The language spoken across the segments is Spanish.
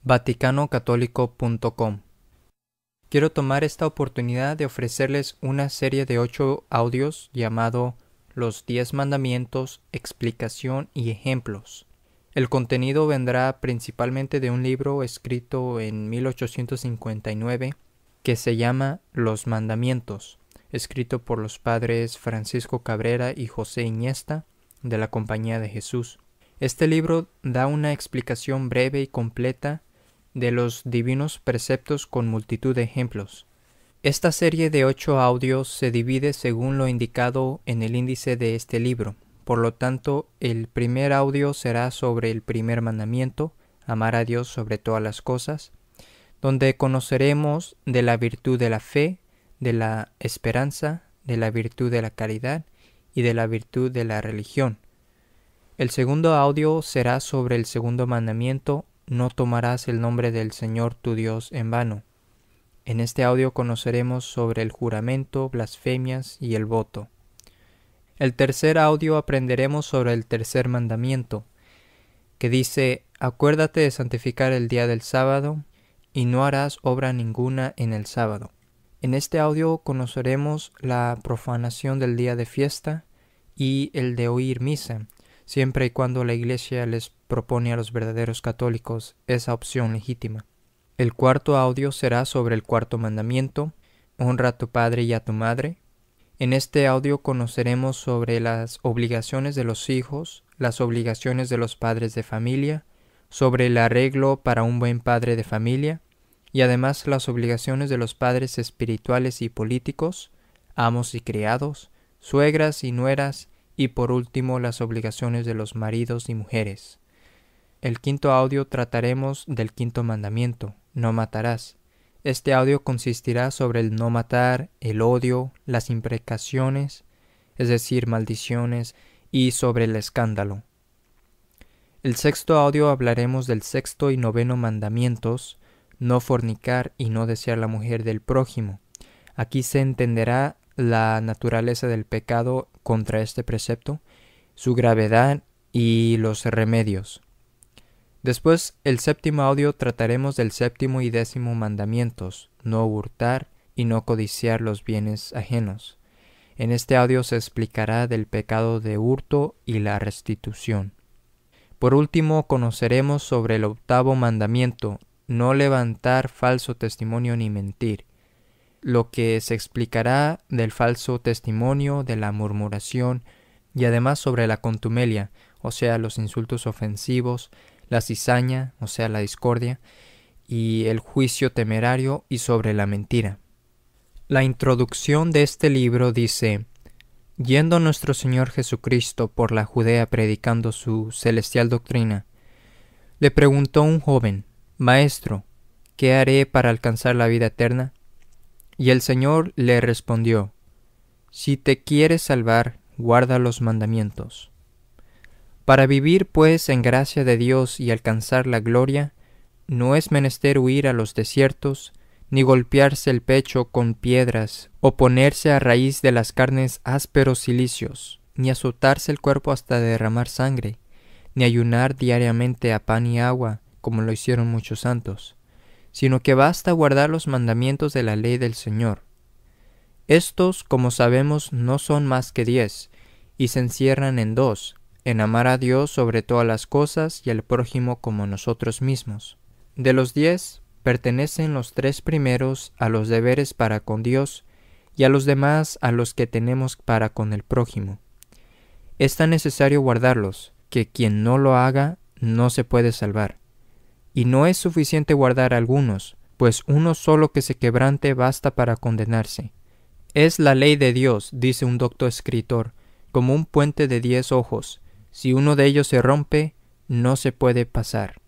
VaticanoCatólico.com. Quiero tomar esta oportunidad de ofrecerles una serie de 8 audios llamado Los 10 Mandamientos, Explicación y Ejemplos. El contenido vendrá principalmente de un libro escrito en 1859 que se llama Los Mandamientos, escrito por los padres Francisco Cabrera y José Iniesta de la Compañía de Jesús. Este libro da una explicación breve y completa de los divinos preceptos con multitud de ejemplos. Esta serie de 8 audios se divide según lo indicado en el índice de este libro. Por lo tanto, el primer audio será sobre el primer mandamiento, amar a Dios sobre todas las cosas, donde conoceremos de la virtud de la fe, de la esperanza, de la virtud de la caridad y de la virtud de la religión. El segundo audio será sobre el segundo mandamiento, no tomarás el nombre del Señor tu Dios en vano. En este audio conoceremos sobre el juramento, blasfemias y el voto. El tercer audio aprenderemos sobre el tercer mandamiento, que dice: acuérdate de santificar el día del sábado, y no harás obra ninguna en el sábado. En este audio conoceremos la profanación del día de fiesta y el de oír misa, siempre y cuando la Iglesia les propone a los verdaderos católicos esa opción legítima. El cuarto audio será sobre el cuarto mandamiento, honra a tu padre y a tu madre. En este audio conoceremos sobre las obligaciones de los hijos, las obligaciones de los padres de familia, sobre el arreglo para un buen padre de familia, y además las obligaciones de los padres espirituales y políticos, amos y criados, suegras y nueras, y por último las obligaciones de los maridos y mujeres. El quinto audio trataremos del quinto mandamiento, no matarás. Este audio consistirá sobre el no matar, el odio, las imprecaciones, es decir, maldiciones, y sobre el escándalo. El sexto audio hablaremos del sexto y noveno mandamientos, no fornicar y no desear la mujer del prójimo. Aquí se entenderá la naturaleza del pecado contra este precepto, su gravedad y los remedios. Después, el séptimo audio trataremos del séptimo y décimo mandamientos, no hurtar y no codiciar los bienes ajenos. En este audio se explicará del pecado de hurto y la restitución. Por último, conoceremos sobre el octavo mandamiento, no levantar falso testimonio ni mentir, lo que se explicará del falso testimonio, de la murmuración y además sobre la contumelia, o sea, los insultos ofensivos, la cizaña, o sea, la discordia, y el juicio temerario y sobre la mentira. La introducción de este libro dice: yendo nuestro Señor Jesucristo por la Judea predicando su celestial doctrina, le preguntó un joven: Maestro, ¿qué haré para alcanzar la vida eterna? Y el Señor le respondió: si te quieres salvar, guarda los mandamientos. Para vivir, pues, en gracia de Dios y alcanzar la gloria, no es menester huir a los desiertos, ni golpearse el pecho con piedras, o ponerse a raíz de las carnes ásperos cilicios, ni azotarse el cuerpo hasta derramar sangre, ni ayunar diariamente a pan y agua, como lo hicieron muchos santos, sino que basta guardar los mandamientos de la ley del Señor. Estos, como sabemos, no son más que 10, y se encierran en 2, en amar a Dios sobre todas las cosas y al prójimo como nosotros mismos. De los 10, pertenecen los 3 primeros a los deberes para con Dios y a los demás a los que tenemos para con el prójimo. Es tan necesario guardarlos, que quien no lo haga no se puede salvar. Y no es suficiente guardar algunos, pues uno solo que se quebrante basta para condenarse. Es la ley de Dios, dice un docto escritor, como un puente de 10 ojos. Si uno de ellos se rompe, no se puede pasar.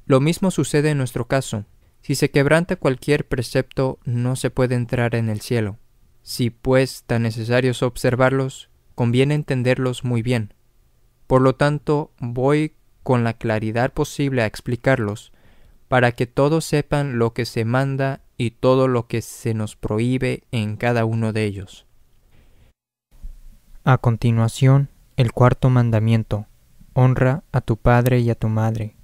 Lo mismo sucede en nuestro caso. Si se quebranta cualquier precepto, no se puede entrar en el cielo. Si, pues, tan necesario es observarlos, conviene entenderlos muy bien. Por lo tanto, voy con la claridad posible a explicarlos, para que todos sepan lo que se manda y todo lo que se nos prohíbe en cada uno de ellos. A continuación, el cuarto mandamiento: honra a tu padre y a tu madre.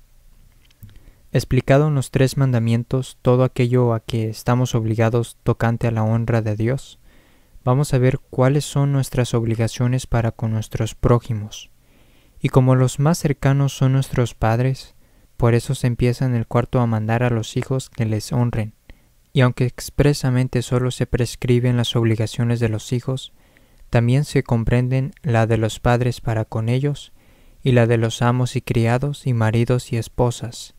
Explicado en los 3 mandamientos todo aquello a que estamos obligados tocante a la honra de Dios, vamos a ver cuáles son nuestras obligaciones para con nuestros prójimos. Y como los más cercanos son nuestros padres, por eso se empieza en el 4 a mandar a los hijos que les honren. Y aunque expresamente solo se prescriben las obligaciones de los hijos, también se comprenden la de los padres para con ellos, y la de los amos y criados y maridos y esposas,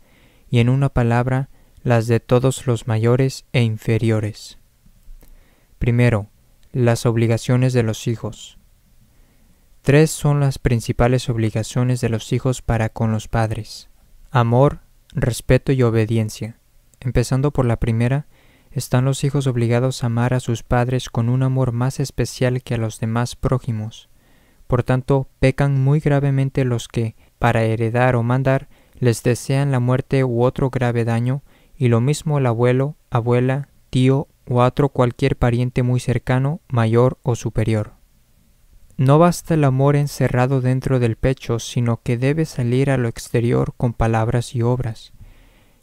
y en una palabra, las de todos los mayores e inferiores. Primero, las obligaciones de los hijos. 3 son las principales obligaciones de los hijos para con los padres: amor, respeto y obediencia. Empezando por la primera, están los hijos obligados a amar a sus padres con un amor más especial que a los demás prójimos. Por tanto, pecan muy gravemente los que, para heredar o mandar, les desean la muerte u otro grave daño, y lo mismo el abuelo, abuela, tío o otro cualquier pariente muy cercano, mayor o superior. No basta el amor encerrado dentro del pecho, sino que debe salir a lo exterior con palabras y obras.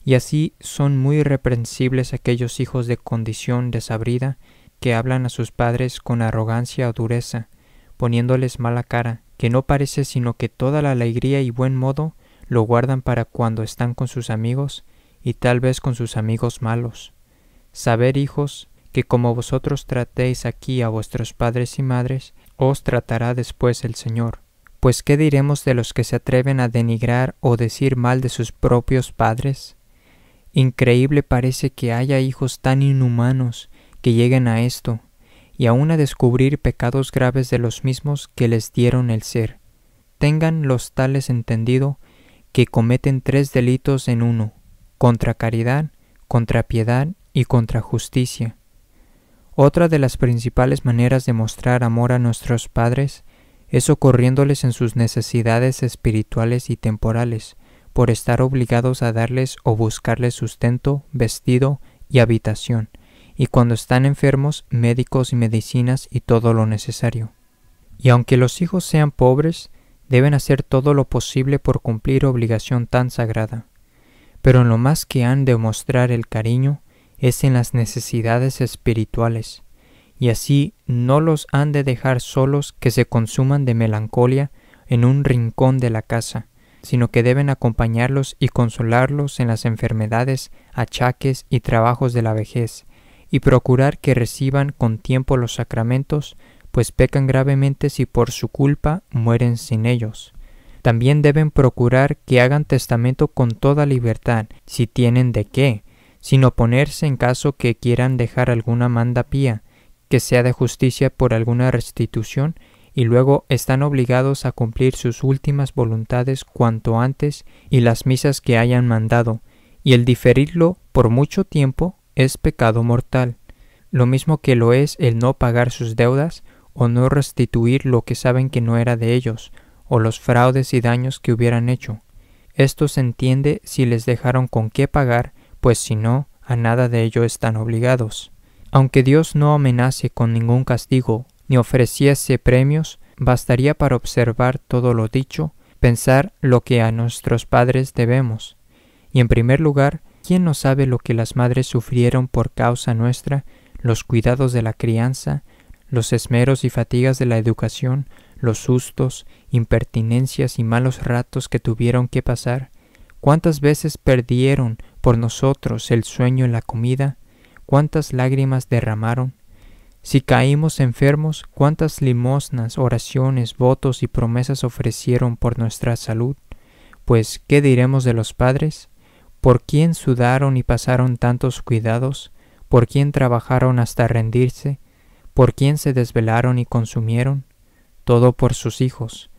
Y así son muy irreprensibles aquellos hijos de condición desabrida que hablan a sus padres con arrogancia o dureza, poniéndoles mala cara, que no parece sino que toda la alegría y buen modo lo guardan para cuando están con sus amigos, y tal vez con sus amigos malos. Saber, hijos, que como vosotros tratéis aquí a vuestros padres y madres, os tratará después el Señor. Pues ¿qué diremos de los que se atreven a denigrar o decir mal de sus propios padres? Increíble parece que haya hijos tan inhumanos que lleguen a esto, y aun a descubrir pecados graves de los mismos que les dieron el ser. Tengan los tales entendido que cometen 3 delitos en uno: contra caridad, contra piedad y contra justicia. Otra de las principales maneras de mostrar amor a nuestros padres es socorriéndoles en sus necesidades espirituales y temporales, por estar obligados a darles o buscarles sustento, vestido y habitación, y cuando están enfermos, médicos y medicinas y todo lo necesario. Y aunque los hijos sean pobres, deben hacer todo lo posible por cumplir obligación tan sagrada. Pero en lo más que han de mostrar el cariño es en las necesidades espirituales, y así no los han de dejar solos que se consuman de melancolía en un rincón de la casa, sino que deben acompañarlos y consolarlos en las enfermedades, achaques y trabajos de la vejez, y procurar que reciban con tiempo los sacramentos, pues pecan gravemente si por su culpa mueren sin ellos. También deben procurar que hagan testamento con toda libertad, si tienen de qué, sin oponerse en caso que quieran dejar alguna manda pía, que sea de justicia por alguna restitución, y luego están obligados a cumplir sus últimas voluntades cuanto antes y las misas que hayan mandado, y el diferirlo por mucho tiempo es pecado mortal, lo mismo que lo es el no pagar sus deudas o no restituir lo que saben que no era de ellos, o los fraudes y daños que hubieran hecho. Esto se entiende si les dejaron con qué pagar, pues si no, a nada de ello están obligados. Aunque Dios no amenace con ningún castigo, ni ofreciese premios, bastaría para observar todo lo dicho, pensar lo que a nuestros padres debemos. Y en primer lugar, ¿quién no sabe lo que las madres sufrieron por causa nuestra, los cuidados de la crianza, los esmeros y fatigas de la educación, los sustos, impertinencias y malos ratos que tuvieron que pasar? ¿Cuántas veces perdieron por nosotros el sueño en la comida? ¿Cuántas lágrimas derramaron? Si caímos enfermos, ¿cuántas limosnas, oraciones, votos y promesas ofrecieron por nuestra salud? Pues, ¿qué diremos de los padres? ¿Por quién sudaron y pasaron tantos cuidados? ¿Por quién trabajaron hasta rendirse? ¿Por quién se desvelaron y consumieron? Todo por sus hijos.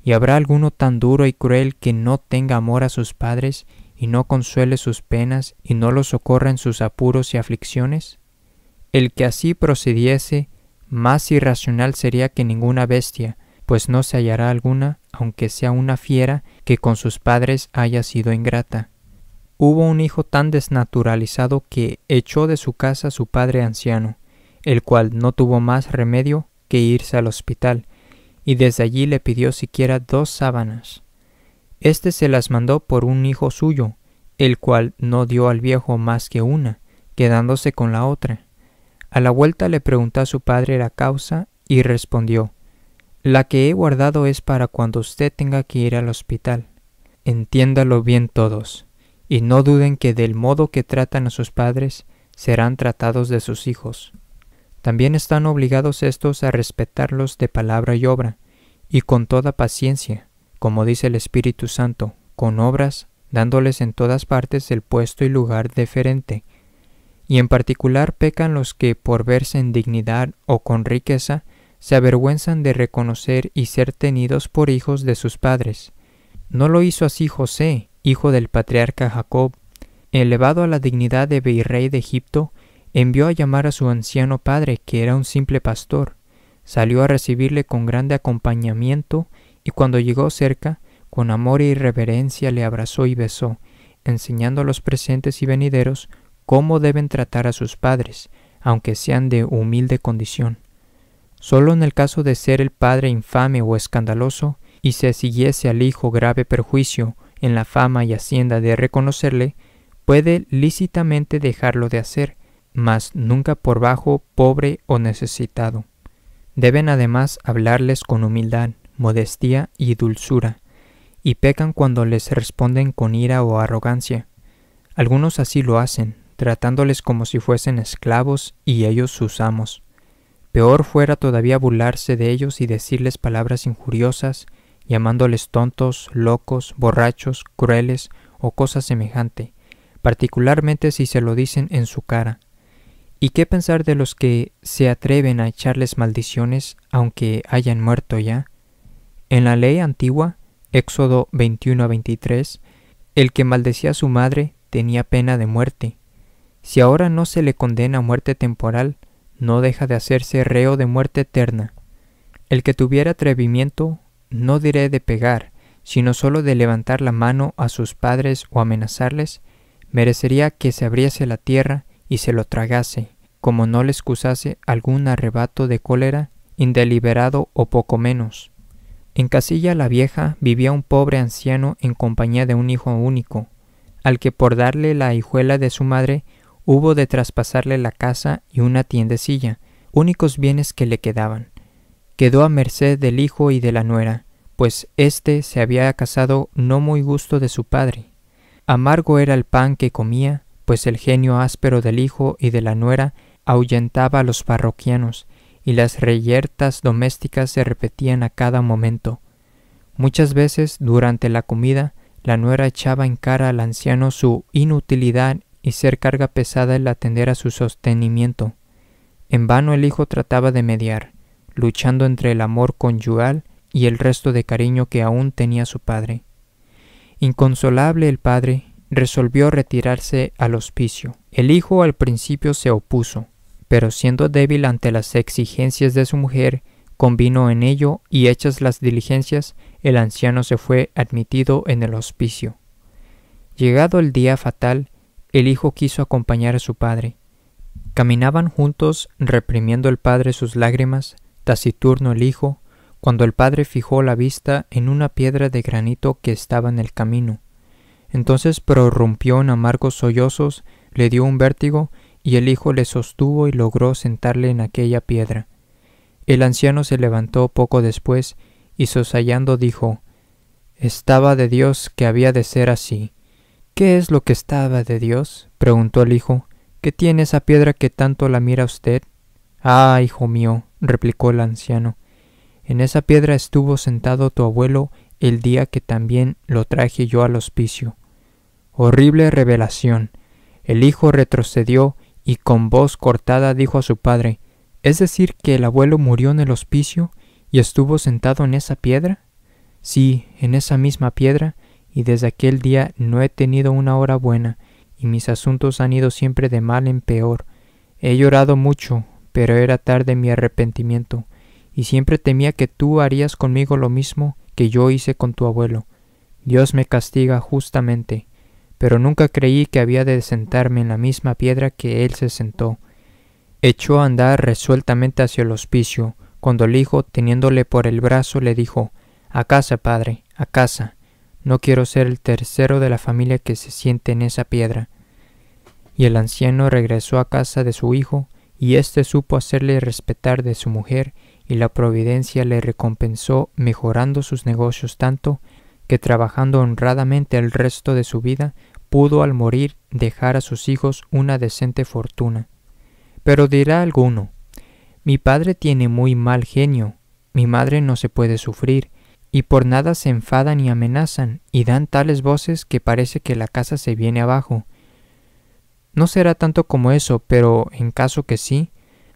¿Y habrá alguno tan duro y cruel que no tenga amor a sus padres y no consuele sus penas y no los socorra en sus apuros y aflicciones? El que así procediese, más irracional sería que ninguna bestia, pues no se hallará alguna, aunque sea una fiera, que con sus padres haya sido ingrata. Hubo un hijo tan desnaturalizado que echó de su casa a su padre anciano, el cual no tuvo más remedio que irse al hospital, y desde allí le pidió siquiera 2 sábanas. Este se las mandó por un hijo suyo, el cual no dio al viejo más que una, quedándose con la otra. A la vuelta le preguntó a su padre la causa y respondió: «La que he guardado es para cuando usted tenga que ir al hospital». Entiéndalo bien todos, y no duden que del modo que tratan a sus padres serán tratados de sus hijos. También están obligados estos a respetarlos de palabra y obra, y con toda paciencia, como dice el Espíritu Santo, con obras, dándoles en todas partes el puesto y lugar deferente. Y en particular pecan los que, por verse en dignidad o con riqueza, se avergüenzan de reconocer y ser tenidos por hijos de sus padres. ¿No lo hizo así José, hijo del patriarca Jacob? Elevado a la dignidad de virrey de Egipto, envió a llamar a su anciano padre, que era un simple pastor. Salió a recibirle con grande acompañamiento, y cuando llegó cerca, con amor y reverencia le abrazó y besó, enseñando a los presentes y venideros cómo deben tratar a sus padres, aunque sean de humilde condición. Solo en el caso de ser el padre infame o escandaloso, y se siguiese al hijo grave perjuicio en la fama y hacienda de reconocerle, puede lícitamente dejarlo de hacer, mas nunca por bajo, pobre o necesitado. Deben además hablarles con humildad, modestia y dulzura, y pecan cuando les responden con ira o arrogancia. Algunos así lo hacen, tratándoles como si fuesen esclavos y ellos sus amos. Peor fuera todavía burlarse de ellos y decirles palabras injuriosas, llamándoles tontos, locos, borrachos, crueles o cosa semejante, particularmente si se lo dicen en su cara. ¿Y qué pensar de los que se atreven a echarles maldiciones aunque hayan muerto ya? En la ley antigua, Éxodo 21-23, el que maldecía a su madre tenía pena de muerte. Si ahora no se le condena a muerte temporal, no deja de hacerse reo de muerte eterna. El que tuviera atrevimiento, no diré de pegar, sino solo de levantar la mano a sus padres o amenazarles, merecería que se abriese la tierra y se lo tragase, como no le excusase algún arrebato de cólera, indeliberado o poco menos. En Casilla la Vieja vivía un pobre anciano en compañía de un hijo único, al que por darle la hijuela de su madre hubo de traspasarle la casa y una tiendecilla, únicos bienes que le quedaban. Quedó a merced del hijo y de la nuera, pues éste se había casado no muy gusto de su padre. Amargo era el pan que comía, pues el genio áspero del hijo y de la nuera ahuyentaba a los parroquianos, y las reyertas domésticas se repetían a cada momento. Muchas veces, durante la comida, la nuera echaba en cara al anciano su inutilidad y ser carga pesada el atender a su sostenimiento. En vano el hijo trataba de mediar, luchando entre el amor conyugal y el resto de cariño que aún tenía su padre. Inconsolable el padre resolvió retirarse al hospicio. El hijo al principio se opuso, pero siendo débil ante las exigencias de su mujer, convino en ello y hechas las diligencias, el anciano se fue admitido en el hospicio. Llegado el día fatal, el hijo quiso acompañar a su padre. Caminaban juntos, reprimiendo el padre sus lágrimas, taciturno el hijo, cuando el padre fijó la vista en una piedra de granito que estaba en el camino. Entonces prorrumpió en amargos sollozos, le dio un vértigo, y el hijo le sostuvo y logró sentarle en aquella piedra. El anciano se levantó poco después, y sosayando dijo: «Estaba de Dios que había de ser así». «¿Qué es lo que estaba de Dios?», preguntó el hijo. «¿Qué tiene esa piedra que tanto la mira usted?». «Ah, hijo mío», replicó el anciano, «en esa piedra estuvo sentado tu abuelo el día que también lo traje yo al hospicio». Horrible revelación. El hijo retrocedió y con voz cortada dijo a su padre: «¿Es decir que el abuelo murió en el hospicio y estuvo sentado en esa piedra?». «Sí, en esa misma piedra, y desde aquel día no he tenido una hora buena, y mis asuntos han ido siempre de mal en peor. He llorado mucho, pero era tarde mi arrepentimiento, y siempre temía que tú harías conmigo lo mismo que yo hice con tu abuelo. Dios me castiga justamente, pero nunca creí que había de sentarme en la misma piedra que él se sentó». Echó a andar resueltamente hacia el hospicio, cuando el hijo, teniéndole por el brazo, le dijo: «A casa, padre, a casa. no quiero ser el tercero de la familia que se siente en esa piedra. Y el anciano regresó a casa de su hijo, y éste supo hacerle respetar de su mujer, y la providencia le recompensó mejorando sus negocios tanto, que trabajando honradamente el resto de su vida, pudo al morir dejar a sus hijos una decente fortuna. Pero dirá alguno: mi padre tiene muy mal genio, mi madre no se puede sufrir, y por nada se enfadan y amenazan, y dan tales voces que parece que la casa se viene abajo. No será tanto como eso, pero en caso que sí,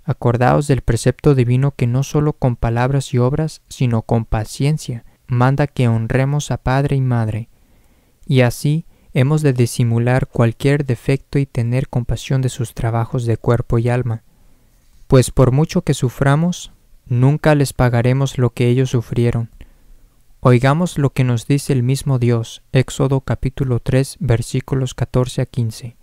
acordaos del precepto divino que no solo con palabras y obras, sino con paciencia, manda que honremos a padre y madre. Y así hemos de disimular cualquier defecto y tener compasión de sus trabajos de cuerpo y alma. Pues por mucho que suframos, nunca les pagaremos lo que ellos sufrieron. Oigamos lo que nos dice el mismo Dios, Éxodo capítulo 3, versículos 14 a 15.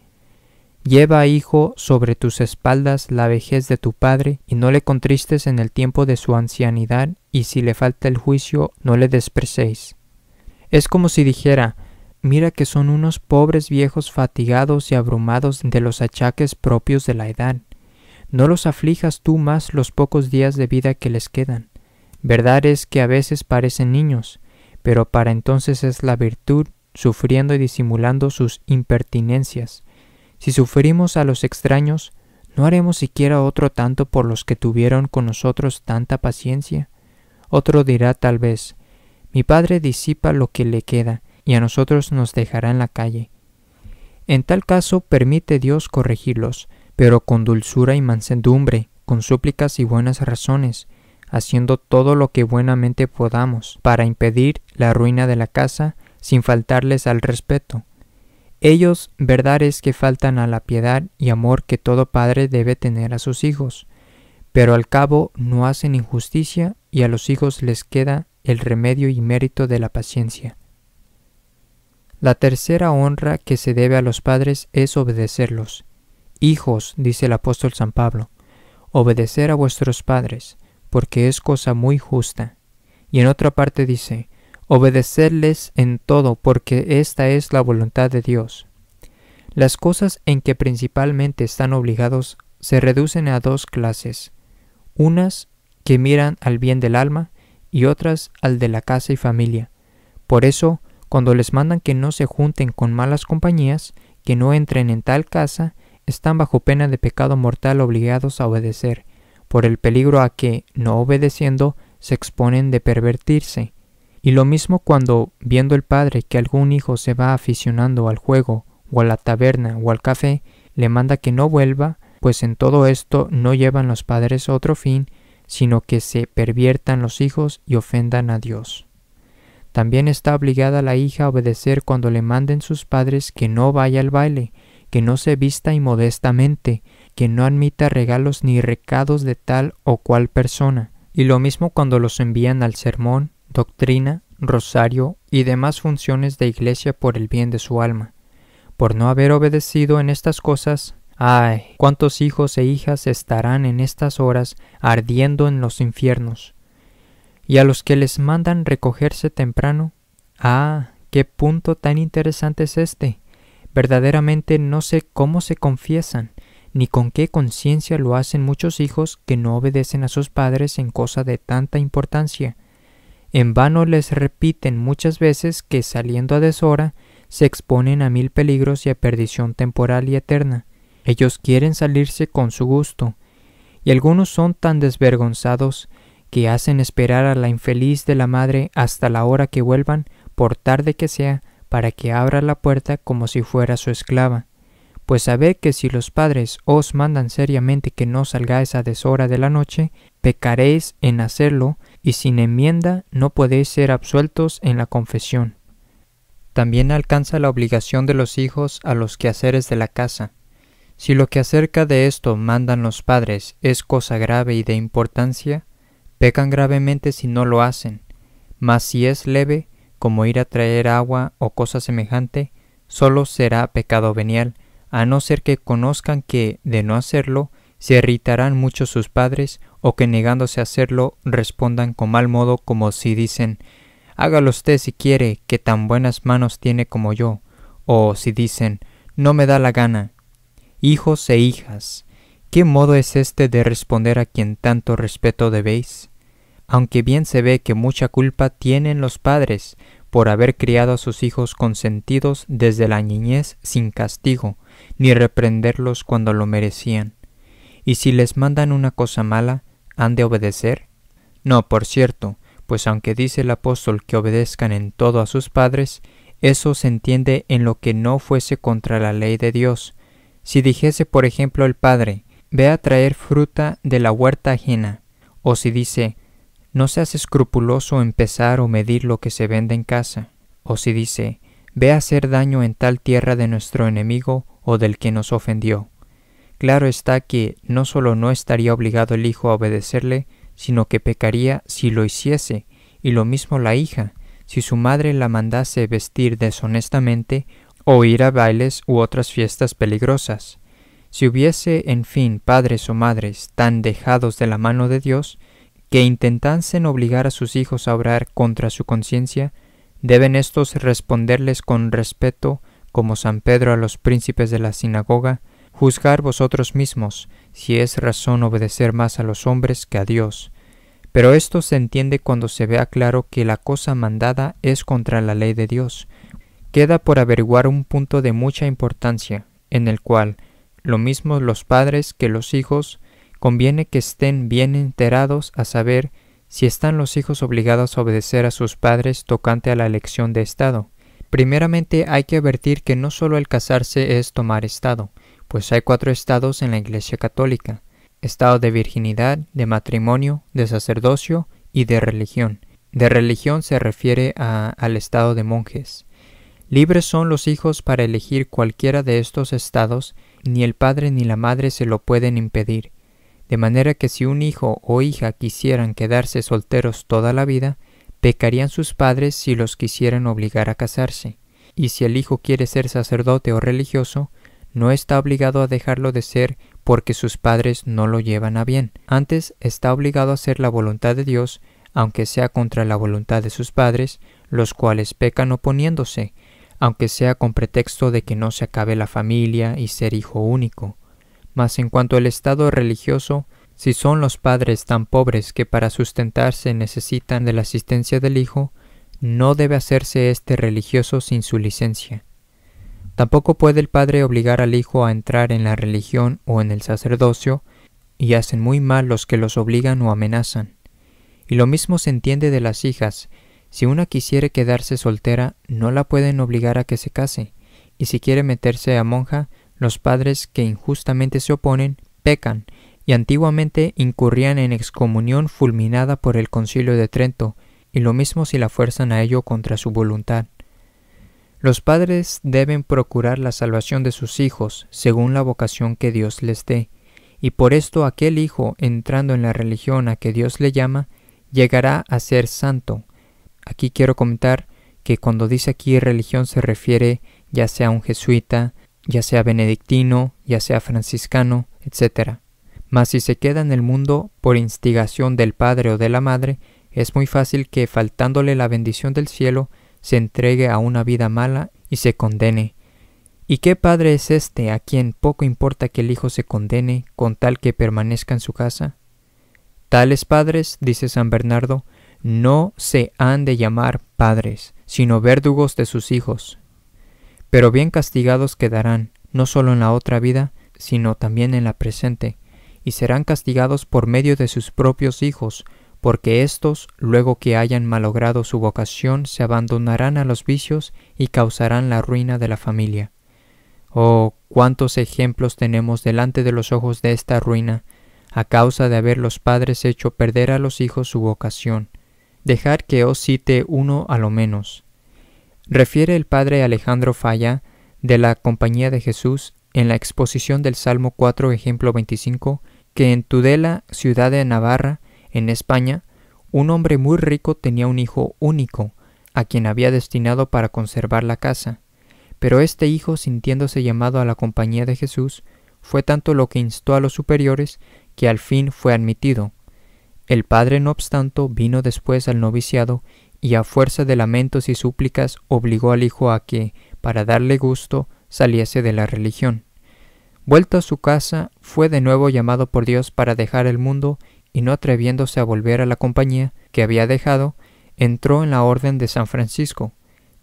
Lleva, hijo, sobre tus espaldas la vejez de tu padre, y no le contristes en el tiempo de su ancianidad, y si le falta el juicio, no le despreciéis. Es como si dijera: mira que son unos pobres viejos fatigados y abrumados de los achaques propios de la edad. No los aflijas tú más los pocos días de vida que les quedan. Verdad es que a veces parecen niños, pero para entonces es la virtud, sufriendo y disimulando sus impertinencias. Si sufrimos a los extraños, ¿no haremos siquiera otro tanto por los que tuvieron con nosotros tanta paciencia? Otro dirá tal vez: mi padre disipa lo que le queda, y a nosotros nos dejará en la calle. En tal caso permite Dios corregirlos, pero con dulzura y mansedumbre, con súplicas y buenas razones, haciendo todo lo que buenamente podamos, para impedir la ruina de la casa, sin faltarles al respeto. Ellos, verdad es que faltan a la piedad y amor que todo padre debe tener a sus hijos, pero al cabo no hacen injusticia, y a los hijos les queda el remedio y mérito de la paciencia. La tercera honra que se debe a los padres es obedecerlos. Hijos, dice el apóstol San Pablo, obedecer a vuestros padres, porque es cosa muy justa. Y en otra parte dice: obedecerles en todo, porque esta es la voluntad de Dios. Las cosas en que principalmente están obligados se reducen a dos clases: unas que miran al bien del alma y otras al de la casa y familia. Por eso, cuando les mandan que no se junten con malas compañías, que no entren en tal casa, están bajo pena de pecado mortal obligados a obedecer, por el peligro a que, no obedeciendo, se exponen de pervertirse. Y lo mismo cuando, viendo el padre que algún hijo se va aficionando al juego, o a la taberna, o al café, le manda que no vuelva, pues en todo esto no llevan los padres a otro fin, sino que se perviertan los hijos y ofendan a Dios. También está obligada la hija a obedecer cuando le manden sus padres que no vaya al baile, que no se vista inmodestamente, que no admita regalos ni recados de tal o cual persona. Y lo mismo cuando los envían al sermón, doctrina, rosario y demás funciones de iglesia por el bien de su alma. Por no haber obedecido en estas cosas, ¡ay! ¿Cuántos hijos e hijas estarán en estas horas ardiendo en los infiernos? Y a los que les mandan recogerse temprano, ¡ah! ¡Qué punto tan interesante es este! Verdaderamente no sé cómo se confiesan, ni con qué conciencia lo hacen muchos hijos que no obedecen a sus padres en cosa de tanta importancia. En vano les repiten muchas veces que saliendo a deshora se exponen a 1000 peligros y a perdición temporal y eterna. Ellos quieren salirse con su gusto, y algunos son tan desvergonzados que hacen esperar a la infeliz de la madre hasta la hora que vuelvan, por tarde que sea, para que abra la puerta como si fuera su esclava. Pues sabed que si los padres os mandan seriamente que no salgáis a deshora de la noche, pecaréis en hacerlo, y sin enmienda no podéis ser absueltos en la confesión. También alcanza la obligación de los hijos a los quehaceres de la casa. Si lo que acerca de esto mandan los padres es cosa grave y de importancia, pecan gravemente si no lo hacen, mas si es leve, como ir a traer agua o cosa semejante, solo será pecado venial, a no ser que conozcan que, de no hacerlo, se irritarán mucho sus padres, o que negándose a hacerlo, respondan con mal modo como si dicen: hágalo usted si quiere, que tan buenas manos tiene como yo. O si dicen, no me da la gana. Hijos e hijas, ¿qué modo es este de responder a quien tanto respeto debéis? Aunque bien se ve que mucha culpa tienen los padres por haber criado a sus hijos consentidos desde la niñez sin castigo, ni reprenderlos cuando lo merecían. Y si les mandan una cosa mala, ¿han de obedecer? No, por cierto, pues aunque dice el apóstol que obedezcan en todo a sus padres, eso se entiende en lo que no fuese contra la ley de Dios. Si dijese, por ejemplo, el padre, ve a traer fruta de la huerta ajena, o si dice, no seas escrupuloso en pesar o medir lo que se vende en casa, o si dice, ve a hacer daño en tal tierra de nuestro enemigo o del que nos ofendió. Claro está que no solo no estaría obligado el hijo a obedecerle, sino que pecaría si lo hiciese, y lo mismo la hija, si su madre la mandase vestir deshonestamente o ir a bailes u otras fiestas peligrosas. Si hubiese, en fin, padres o madres tan dejados de la mano de Dios, que intentasen obligar a sus hijos a obrar contra su conciencia, deben éstos responderles con respeto, como San Pedro a los príncipes de la sinagoga, juzgar vosotros mismos si es razón obedecer más a los hombres que a Dios. Pero esto se entiende cuando se vea claro que la cosa mandada es contra la ley de Dios. Queda por averiguar un punto de mucha importancia, en el cual, lo mismo los padres que los hijos, conviene que estén bien enterados a saber si están los hijos obligados a obedecer a sus padres tocante a la elección de estado. Primeramente hay que advertir que no solo el casarse es tomar estado, pues hay 4 estados en la Iglesia Católica: estado de virginidad, de matrimonio, de sacerdocio y de religión. De religión se refiere al estado de monjes. Libres son los hijos para elegir cualquiera de estos estados, ni el padre ni la madre se lo pueden impedir. De manera que si un hijo o hija quisieran quedarse solteros toda la vida, pecarían sus padres si los quisieran obligar a casarse. Y si el hijo quiere ser sacerdote o religioso, no está obligado a dejarlo de ser porque sus padres no lo llevan a bien. Antes está obligado a hacer la voluntad de Dios, aunque sea contra la voluntad de sus padres, los cuales pecan oponiéndose, aunque sea con pretexto de que no se acabe la familia y ser hijo único. Mas en cuanto al estado religioso, si son los padres tan pobres que para sustentarse necesitan de la asistencia del hijo, no debe hacerse este religioso sin su licencia. Tampoco puede el padre obligar al hijo a entrar en la religión o en el sacerdocio, y hacen muy mal los que los obligan o amenazan. Y lo mismo se entiende de las hijas. Si una quisiere quedarse soltera, no la pueden obligar a que se case, y si quiere meterse a monja, los padres que injustamente se oponen, pecan, y antiguamente incurrían en excomunión fulminada por el Concilio de Trento, y lo mismo si la fuerzan a ello contra su voluntad. Los padres deben procurar la salvación de sus hijos, según la vocación que Dios les dé, y por esto aquel hijo, entrando en la religión a que Dios le llama, llegará a ser santo. Aquí quiero comentar que cuando dice aquí religión se refiere ya sea a un jesuita, ya sea benedictino, ya sea franciscano, etc. Mas si se queda en el mundo por instigación del padre o de la madre, es muy fácil que, faltándole la bendición del cielo, se entregue a una vida mala y se condene. ¿Y qué padre es este a quien poco importa que el hijo se condene con tal que permanezca en su casa? Tales padres, dice San Bernardo, no se han de llamar padres, sino verdugos de sus hijos. Pero bien castigados quedarán, no solo en la otra vida, sino también en la presente, y serán castigados por medio de sus propios hijos, porque éstos, luego que hayan malogrado su vocación, se abandonarán a los vicios y causarán la ruina de la familia. Oh, cuántos ejemplos tenemos delante de los ojos de esta ruina, a causa de haber los padres hecho perder a los hijos su vocación. Dejad que os cite uno a lo menos. Refiere el padre Alejandro Falla, de la Compañía de Jesús, en la exposición del Salmo 4, ejemplo 25, que en Tudela, ciudad de Navarra, en España, un hombre muy rico tenía un hijo único, a quien había destinado para conservar la casa. Pero este hijo, sintiéndose llamado a la Compañía de Jesús, fue tanto lo que instó a los superiores que al fin fue admitido. El padre, no obstante, vino después al noviciado y a fuerza de lamentos y súplicas obligó al hijo a que, para darle gusto, saliese de la religión. Vuelto a su casa, fue de nuevo llamado por Dios para dejar el mundo, y no atreviéndose a volver a la compañía que había dejado, entró en la orden de San Francisco.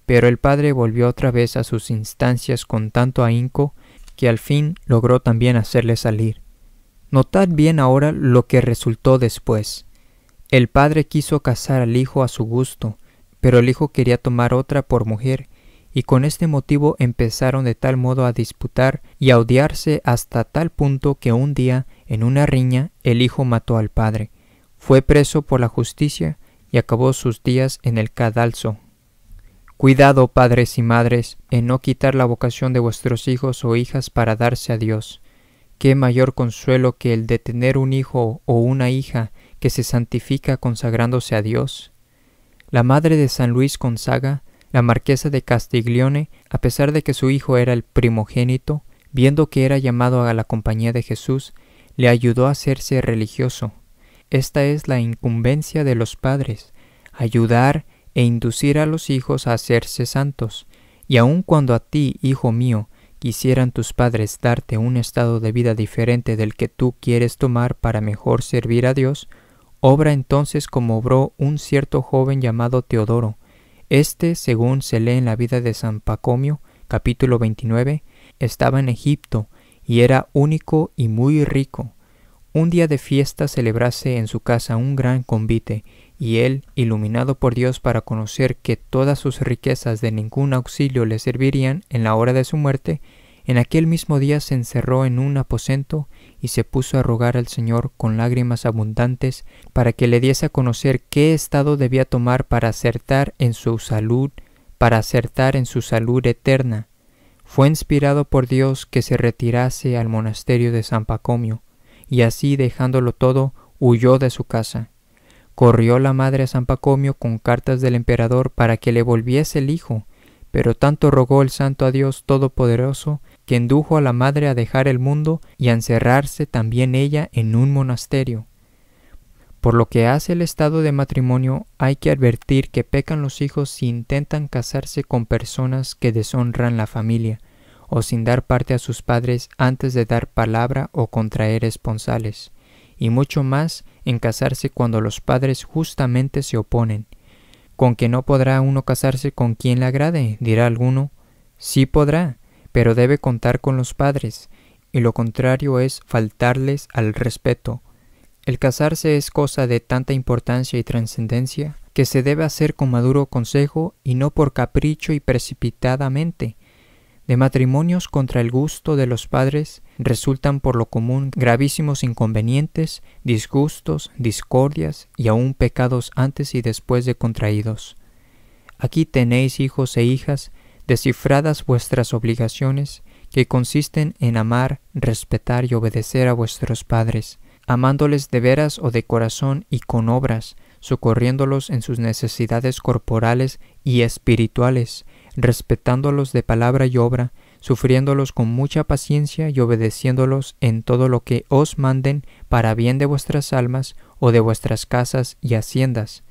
Pero el padre volvió otra vez a sus instancias con tanto ahínco que al fin logró también hacerle salir. Notad bien ahora lo que resultó después. El padre quiso casar al hijo a su gusto, pero el hijo quería tomar otra por mujer, y con este motivo empezaron de tal modo a disputar y a odiarse hasta tal punto que un día, en una riña, el hijo mató al padre, fue preso por la justicia y acabó sus días en el cadalso. Cuidado, padres y madres, en no quitar la vocación de vuestros hijos o hijas para darse a Dios. Qué mayor consuelo que el de tener un hijo o una hija que se santifica consagrándose a Dios. La madre de San Luis Gonzaga, la marquesa de Castiglione, a pesar de que su hijo era el primogénito, viendo que era llamado a la compañía de Jesús, le ayudó a hacerse religioso. Esta es la incumbencia de los padres, ayudar e inducir a los hijos a hacerse santos. Y aun cuando a ti, hijo mío, quisieran tus padres darte un estado de vida diferente del que tú quieres tomar para mejor servir a Dios, obra entonces como obró un cierto joven llamado Teodoro. Este, según se lee en la vida de San Pacomio, capítulo 29, estaba en Egipto y era único y muy rico. Un día de fiesta celebrase en su casa un gran convite, y él, iluminado por Dios para conocer que todas sus riquezas de ningún auxilio le servirían en la hora de su muerte, en aquel mismo día se encerró en un aposento y se puso a rogar al Señor con lágrimas abundantes para que le diese a conocer qué estado debía tomar para acertar en su salud eterna. Fue inspirado por Dios que se retirase al monasterio de San Pacomio, y así dejándolo todo, huyó de su casa. Corrió la madre a San Pacomio con cartas del emperador para que le volviese el hijo, pero tanto rogó el santo a Dios Todopoderoso que indujo a la madre a dejar el mundo y a encerrarse también ella en un monasterio. Por lo que hace el estado de matrimonio, hay que advertir que pecan los hijos si intentan casarse con personas que deshonran la familia, o sin dar parte a sus padres antes de dar palabra o contraer esponsales, y mucho más en casarse cuando los padres justamente se oponen. ¿Con que no podrá uno casarse con quien le agrade?, dirá alguno. Sí podrá, pero debe contar con los padres, y lo contrario es faltarles al respeto. El casarse es cosa de tanta importancia y trascendencia que se debe hacer con maduro consejo y no por capricho y precipitadamente. De matrimonios contra el gusto de los padres resultan por lo común gravísimos inconvenientes, disgustos, discordias y aun pecados antes y después de contraídos. Aquí tenéis, hijos e hijas, descifradas vuestras obligaciones, que consisten en amar, respetar y obedecer a vuestros padres, amándoles de veras o de corazón y con obras, socorriéndolos en sus necesidades corporales y espirituales, respetándolos de palabra y obra, sufriéndolos con mucha paciencia y obedeciéndolos en todo lo que os manden para bien de vuestras almas o de vuestras casas y haciendas.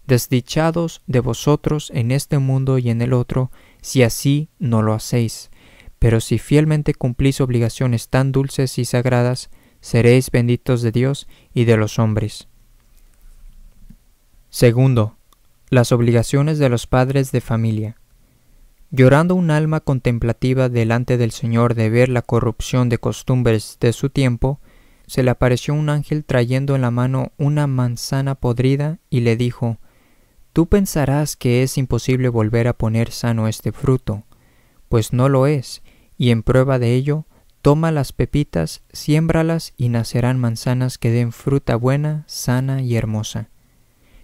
Desdichados de vosotros en este mundo y en el otro, si así no lo hacéis. Pero si fielmente cumplís obligaciones tan dulces y sagradas, seréis benditos de Dios y de los hombres. Segundo, las obligaciones de los padres de familia. Llorando un alma contemplativa delante del Señor de ver la corrupción de costumbres de su tiempo, se le apareció un ángel trayendo en la mano una manzana podrida y le dijo: «Tú pensarás que es imposible volver a poner sano este fruto, pues no lo es, y en prueba de ello, toma las pepitas, siémbralas y nacerán manzanas que den fruta buena, sana y hermosa».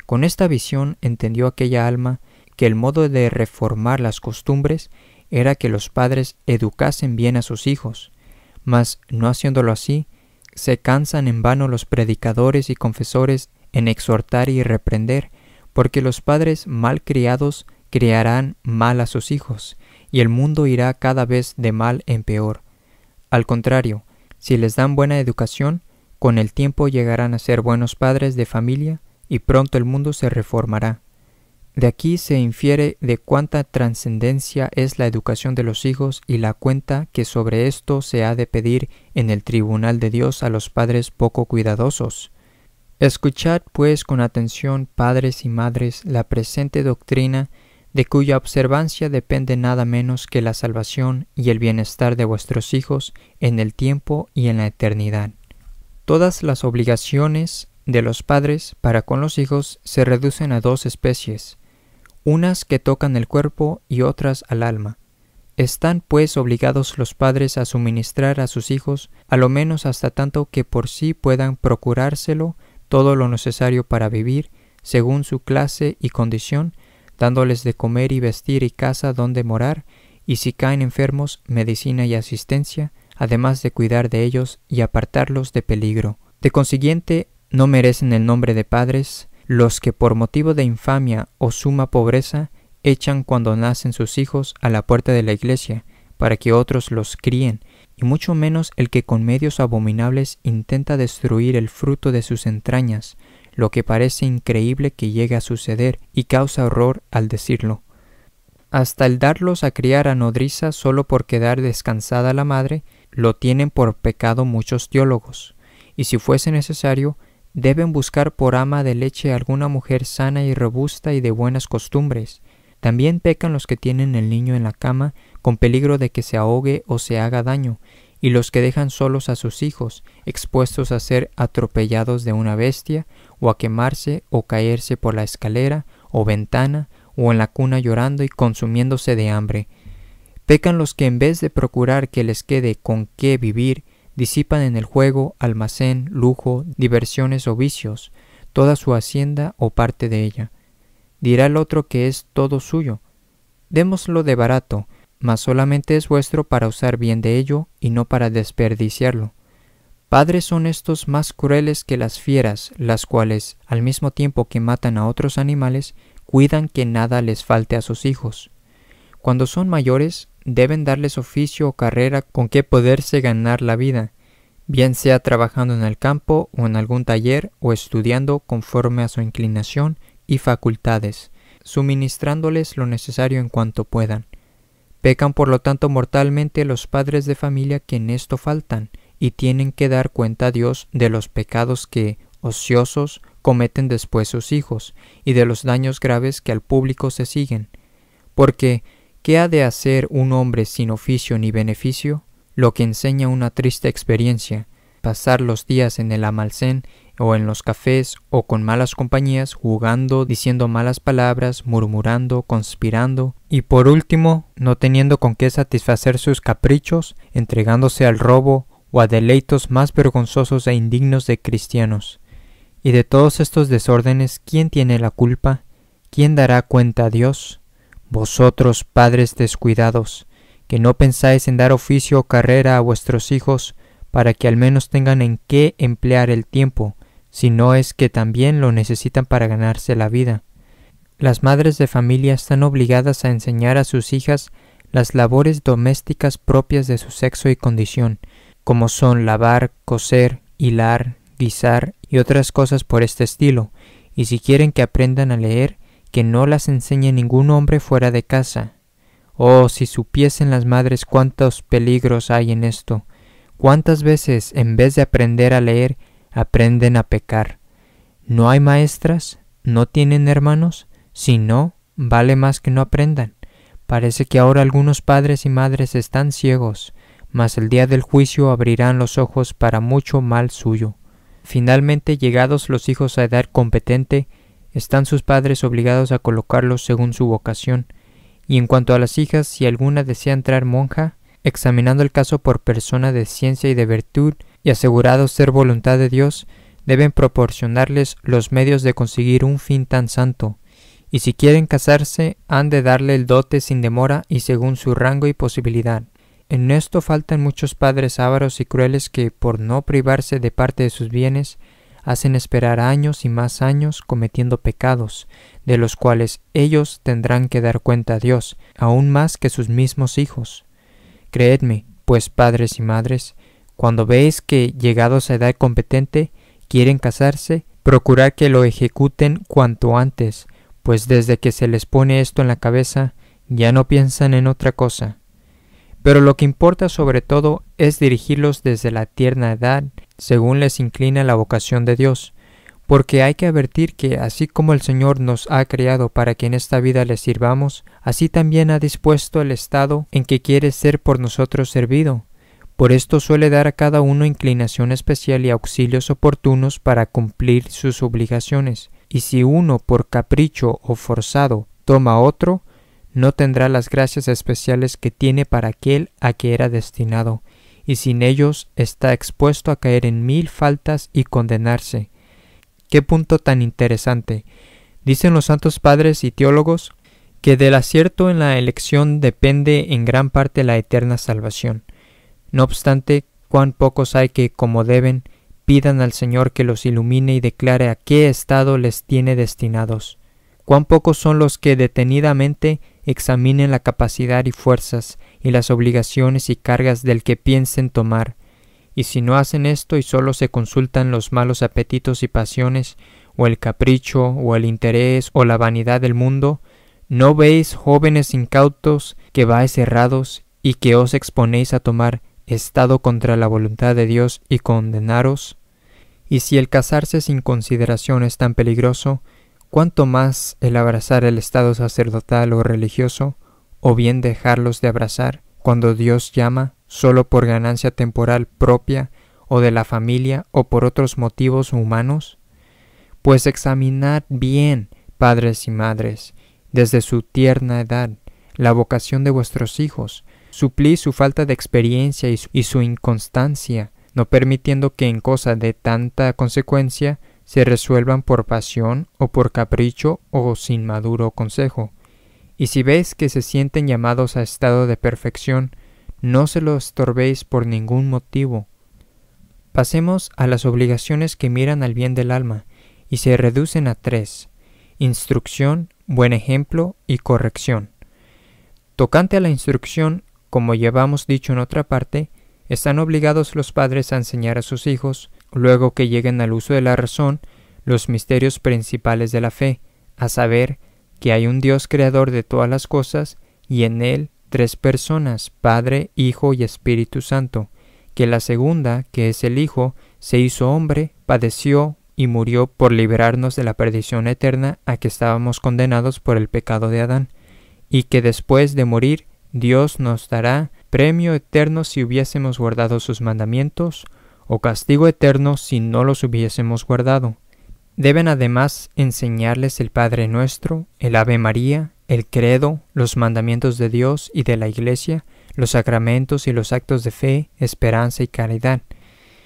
Con esta visión entendió aquella alma que el modo de reformar las costumbres era que los padres educasen bien a sus hijos, mas no haciéndolo así, se cansan en vano los predicadores y confesores en exhortar y reprender, porque los padres mal criados criarán mal a sus hijos, y el mundo irá cada vez de mal en peor. Al contrario, si les dan buena educación, con el tiempo llegarán a ser buenos padres de familia, y pronto el mundo se reformará. De aquí se infiere de cuánta trascendencia es la educación de los hijos y la cuenta que sobre esto se ha de pedir en el tribunal de Dios a los padres poco cuidadosos. Escuchad pues con atención, padres y madres, la presente doctrina, de cuya observancia depende nada menos que la salvación y el bienestar de vuestros hijos en el tiempo y en la eternidad. Todas las obligaciones de los padres para con los hijos se reducen a dos especies, unas que tocan el cuerpo y otras al alma. Están pues obligados los padres a suministrar a sus hijos, a lo menos hasta tanto que por sí puedan procurárselo todo lo necesario para vivir, según su clase y condición, dándoles de comer y vestir y casa donde morar, y si caen enfermos, medicina y asistencia, además de cuidar de ellos y apartarlos de peligro. De consiguiente, no merecen el nombre de padres los que por motivo de infamia o suma pobreza echan cuando nacen sus hijos a la puerta de la iglesia, para que otros los críen, y mucho menos el que con medios abominables intenta destruir el fruto de sus entrañas, lo que parece increíble que llegue a suceder y causa horror al decirlo. Hasta el darlos a criar a nodriza solo por quedar descansada la madre, lo tienen por pecado muchos teólogos, y si fuese necesario, deben buscar por ama de leche a alguna mujer sana y robusta y de buenas costumbres. También pecan los que tienen el niño en la cama con peligro de que se ahogue o se haga daño, y los que dejan solos a sus hijos, expuestos a ser atropellados de una bestia, o a quemarse o caerse por la escalera o ventana, o en la cuna llorando y consumiéndose de hambre. Pecan los que en vez de procurar que les quede con qué vivir, disipan en el juego, almacén, lujo, diversiones o vicios, toda su hacienda o parte de ella. Dirá el otro que es todo suyo. Démoslo de barato, mas solamente es vuestro para usar bien de ello y no para desperdiciarlo. Padres son estos más crueles que las fieras, las cuales, al mismo tiempo que matan a otros animales, cuidan que nada les falte a sus hijos. Cuando son mayores, deben darles oficio o carrera con que poderse ganar la vida, bien sea trabajando en el campo o en algún taller o estudiando conforme a su inclinación y facultades, suministrándoles lo necesario en cuanto puedan. Pecan por lo tanto mortalmente los padres de familia que en esto faltan, y tienen que dar cuenta a Dios de los pecados que, ociosos, cometen después sus hijos, y de los daños graves que al público se siguen. Porque, ¿qué ha de hacer un hombre sin oficio ni beneficio? Lo que enseña una triste experiencia, pasar los días en el almacén o en los cafés o con malas compañías, jugando, diciendo malas palabras, murmurando, conspirando, y por último, no teniendo con qué satisfacer sus caprichos, entregándose al robo o a deleitos más vergonzosos e indignos de cristianos. Y de todos estos desórdenes, ¿quién tiene la culpa? ¿Quién dará cuenta a Dios? Vosotros, padres descuidados, que no pensáis en dar oficio o carrera a vuestros hijos, para que al menos tengan en qué emplear el tiempo, si no es que también lo necesitan para ganarse la vida. Las madres de familia están obligadas a enseñar a sus hijas las labores domésticas propias de su sexo y condición, como son lavar, coser, hilar, guisar y otras cosas por este estilo, y si quieren que aprendan a leer, que no las enseñe ningún hombre fuera de casa. Oh, si supiesen las madres cuántos peligros hay en esto, cuántas veces en vez de aprender a leer, aprenden a pecar. ¿No hay maestras? ¿No tienen hermanos? Si no, vale más que no aprendan. Parece que ahora algunos padres y madres están ciegos, mas el día del juicio abrirán los ojos para mucho mal suyo. Finalmente, llegados los hijos a edad competente, están sus padres obligados a colocarlos según su vocación, y en cuanto a las hijas, si alguna desea entrar monja, examinando el caso por persona de ciencia y de virtud, y asegurados ser voluntad de Dios, deben proporcionarles los medios de conseguir un fin tan santo, y si quieren casarse, han de darle el dote sin demora y según su rango y posibilidad. En esto faltan muchos padres ávaros y crueles que, por no privarse de parte de sus bienes, hacen esperar años y más años cometiendo pecados, de los cuales ellos tendrán que dar cuenta a Dios, aún más que sus mismos hijos. Creedme, pues, padres y madres, cuando veis que, llegados a edad competente, quieren casarse, procurad que lo ejecuten cuanto antes, pues desde que se les pone esto en la cabeza, ya no piensan en otra cosa. Pero lo que importa sobre todo es dirigirlos desde la tierna edad, según les inclina la vocación de Dios, porque hay que advertir que así como el Señor nos ha creado para que en esta vida le sirvamos, así también ha dispuesto el estado en que quiere ser por nosotros servido. Por esto suele dar a cada uno inclinación especial y auxilios oportunos para cumplir sus obligaciones, y si uno por capricho o forzado toma otro, no tendrá las gracias especiales que tiene para aquel a que era destinado, y sin ellos está expuesto a caer en 1000 faltas y condenarse. ¡Qué punto tan interesante! Dicen los santos padres y teólogos que del acierto en la elección depende en gran parte la eterna salvación. No obstante, cuán pocos hay que, como deben, pidan al Señor que los ilumine y declare a qué estado les tiene destinados. Cuán pocos son los que detenidamente examinen la capacidad y fuerzas y las obligaciones y cargas del que piensen tomar. Y si no hacen esto y solo se consultan los malos apetitos y pasiones, o el capricho, o el interés, o la vanidad del mundo, ¿no veis, jóvenes incautos, que vais errados, y que os exponéis a tomar estado contra la voluntad de Dios y condenaros? Y si el casarse sin consideración es tan peligroso, ¿cuánto más el abrazar el estado sacerdotal o religioso, o bien dejarlos de abrazar, cuando Dios llama, solo por ganancia temporal propia, o de la familia, o por otros motivos humanos? Pues examinad bien, padres y madres, desde su tierna edad, la vocación de vuestros hijos, suplid su falta de experiencia y su inconstancia, no permitiendo que en cosa de tanta consecuencia se resuelvan por pasión o por capricho o sin maduro consejo. Y si veis que se sienten llamados a estado de perfección, no se lo estorbéis por ningún motivo. Pasemos a las obligaciones que miran al bien del alma, y se reducen a 3: instrucción, buen ejemplo y corrección. Tocante a la instrucción, como llevamos dicho en otra parte, están obligados los padres a enseñar a sus hijos, luego que lleguen al uso de la razón, los misterios principales de la fe, a saber, que hay un Dios creador de todas las cosas, y en él 3 personas, Padre, Hijo y Espíritu Santo, que la segunda, que es el Hijo, se hizo hombre, padeció y murió por liberarnos de la perdición eterna a que estábamos condenados por el pecado de Adán, y que después de morir, Dios nos dará premio eterno si hubiésemos guardado sus mandamientos, o castigo eterno si no los hubiésemos guardado. Deben además enseñarles el Padre Nuestro, el Ave María, el Credo, los mandamientos de Dios y de la Iglesia, los sacramentos y los actos de fe, esperanza y caridad.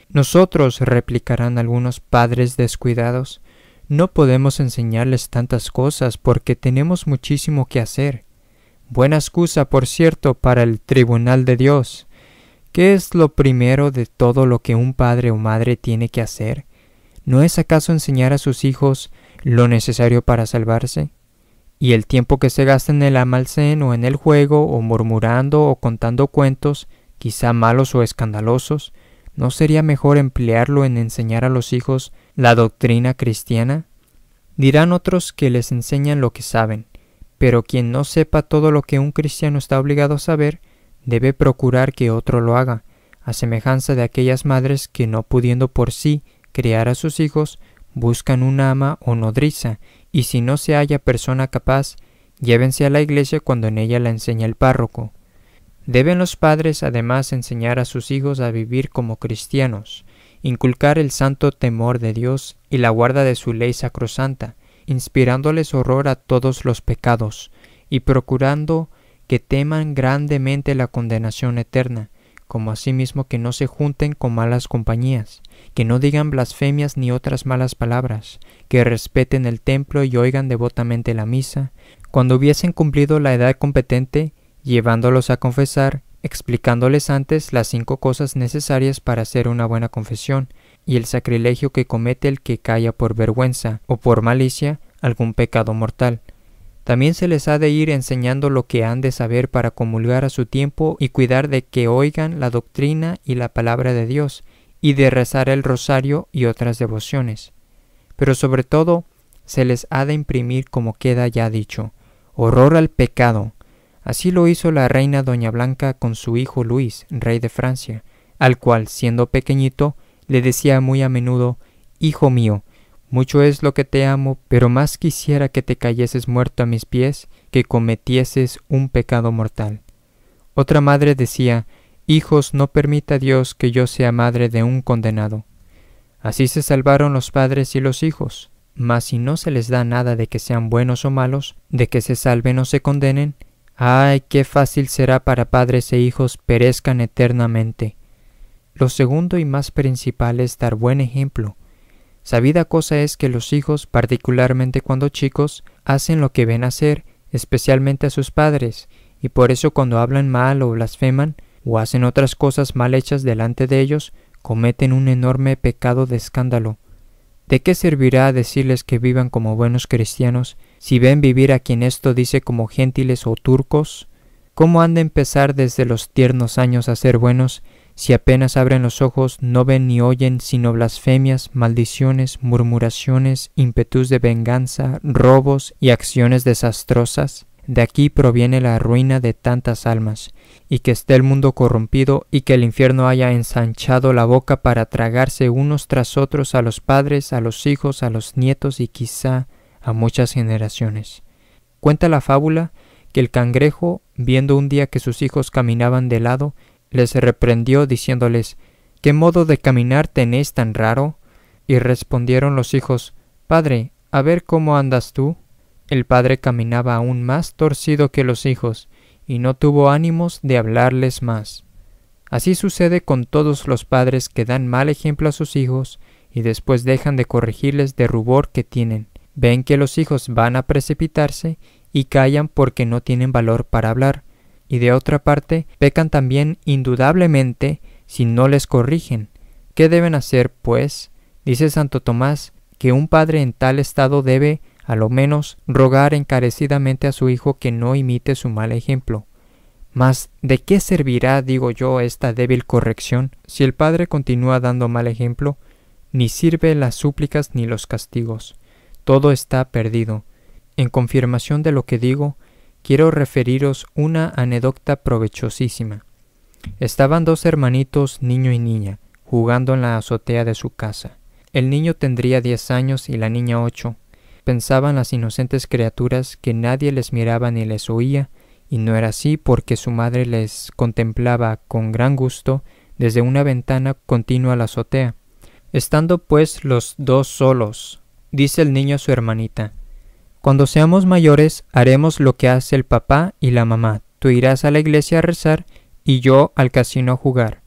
Nosotros, replicarán algunos padres descuidados, no podemos enseñarles tantas cosas porque tenemos muchísimo que hacer. Buena excusa, por cierto, para el tribunal de Dios. ¿Qué es lo primero de todo lo que un padre o madre tiene que hacer? ¿No es acaso enseñar a sus hijos lo necesario para salvarse? Y el tiempo que se gasta en el almacén o en el juego, o murmurando o contando cuentos, quizá malos o escandalosos, ¿no sería mejor emplearlo en enseñar a los hijos la doctrina cristiana? Dirán otros que les enseñan lo que saben, pero quien no sepa todo lo que un cristiano está obligado a saber, debe procurar que otro lo haga, a semejanza de aquellas madres que, no pudiendo por sí criar a sus hijos, buscan una ama o nodriza, y si no se halla persona capaz, llévense a la iglesia cuando en ella la enseña el párroco. Deben los padres además enseñar a sus hijos a vivir como cristianos, inculcar el santo temor de Dios y la guarda de su ley sacrosanta, inspirándoles horror a todos los pecados, y procurando que teman grandemente la condenación eterna, como asimismo que no se junten con malas compañías, que no digan blasfemias ni otras malas palabras, que respeten el templo y oigan devotamente la misa, cuando hubiesen cumplido la edad competente, llevándolos a confesar, explicándoles antes las 5 cosas necesarias para hacer una buena confesión, y el sacrilegio que comete el que calla por vergüenza o por malicia algún pecado mortal. También se les ha de ir enseñando lo que han de saber para comulgar a su tiempo y cuidar de que oigan la doctrina y la palabra de Dios, y de rezar el rosario y otras devociones. Pero sobre todo, se les ha de imprimir como queda ya dicho. Horror al pecado. Así lo hizo la reina doña Blanca con su hijo Luis, rey de Francia, al cual, siendo pequeñito, le decía muy a menudo: «Hijo mío, mucho es lo que te amo, pero más quisiera que te cayeses muerto a mis pies, que cometieses un pecado mortal». Otra madre decía: «Hijos, no permita Dios que yo sea madre de un condenado». Así se salvaron los padres y los hijos. Mas si no se les da nada de que sean buenos o malos, de que se salven o se condenen, ¡ay, qué fácil será para padres e hijos perezcan eternamente! Lo segundo y más principal es dar buen ejemplo. Sabida cosa es que los hijos, particularmente cuando chicos, hacen lo que ven hacer, especialmente a sus padres, y por eso cuando hablan mal o blasfeman, o hacen otras cosas mal hechas delante de ellos, cometen un enorme pecado de escándalo. ¿De qué servirá decirles que vivan como buenos cristianos si ven vivir a quien esto dice como gentiles o turcos? ¿Cómo han de empezar desde los tiernos años a ser buenos si apenas abren los ojos no ven ni oyen sino blasfemias, maldiciones, murmuraciones, ímpetus de venganza, robos y acciones desastrosas? De aquí proviene la ruina de tantas almas, y que esté el mundo corrompido, y que el infierno haya ensanchado la boca para tragarse unos tras otros a los padres, a los hijos, a los nietos y quizá a muchas generaciones. Cuenta la fábula que el cangrejo, viendo un día que sus hijos caminaban de lado, les reprendió diciéndoles: «¿Qué modo de caminar tenéis tan raro?». Y respondieron los hijos: «Padre, a ver cómo andas tú». El padre caminaba aún más torcido que los hijos, y no tuvo ánimos de hablarles más. Así sucede con todos los padres que dan mal ejemplo a sus hijos, y después dejan de corregirles de rubor que tienen. Ven que los hijos van a precipitarse, y callan porque no tienen valor para hablar. Y de otra parte, pecan también indudablemente si no les corrigen. ¿Qué deben hacer, pues? Dice Santo Tomás que un padre en tal estado debe, a lo menos, rogar encarecidamente a su hijo que no imite su mal ejemplo. Mas, ¿de qué servirá, digo yo, esta débil corrección si el padre continúa dando mal ejemplo? Ni sirve las súplicas ni los castigos. Todo está perdido. En confirmación de lo que digo, quiero referiros una anécdota provechosísima. Estaban dos hermanitos, niño y niña, jugando en la azotea de su casa. El niño tendría 10 años y la niña 8. Pensaban las inocentes criaturas que nadie les miraba ni les oía, y no era así porque su madre les contemplaba con gran gusto desde una ventana continua a la azotea. Estando pues los dos solos, dice el niño a su hermanita: «Cuando seamos mayores haremos lo que hace el papá y la mamá. Tú irás a la iglesia a rezar y yo al casino a jugar».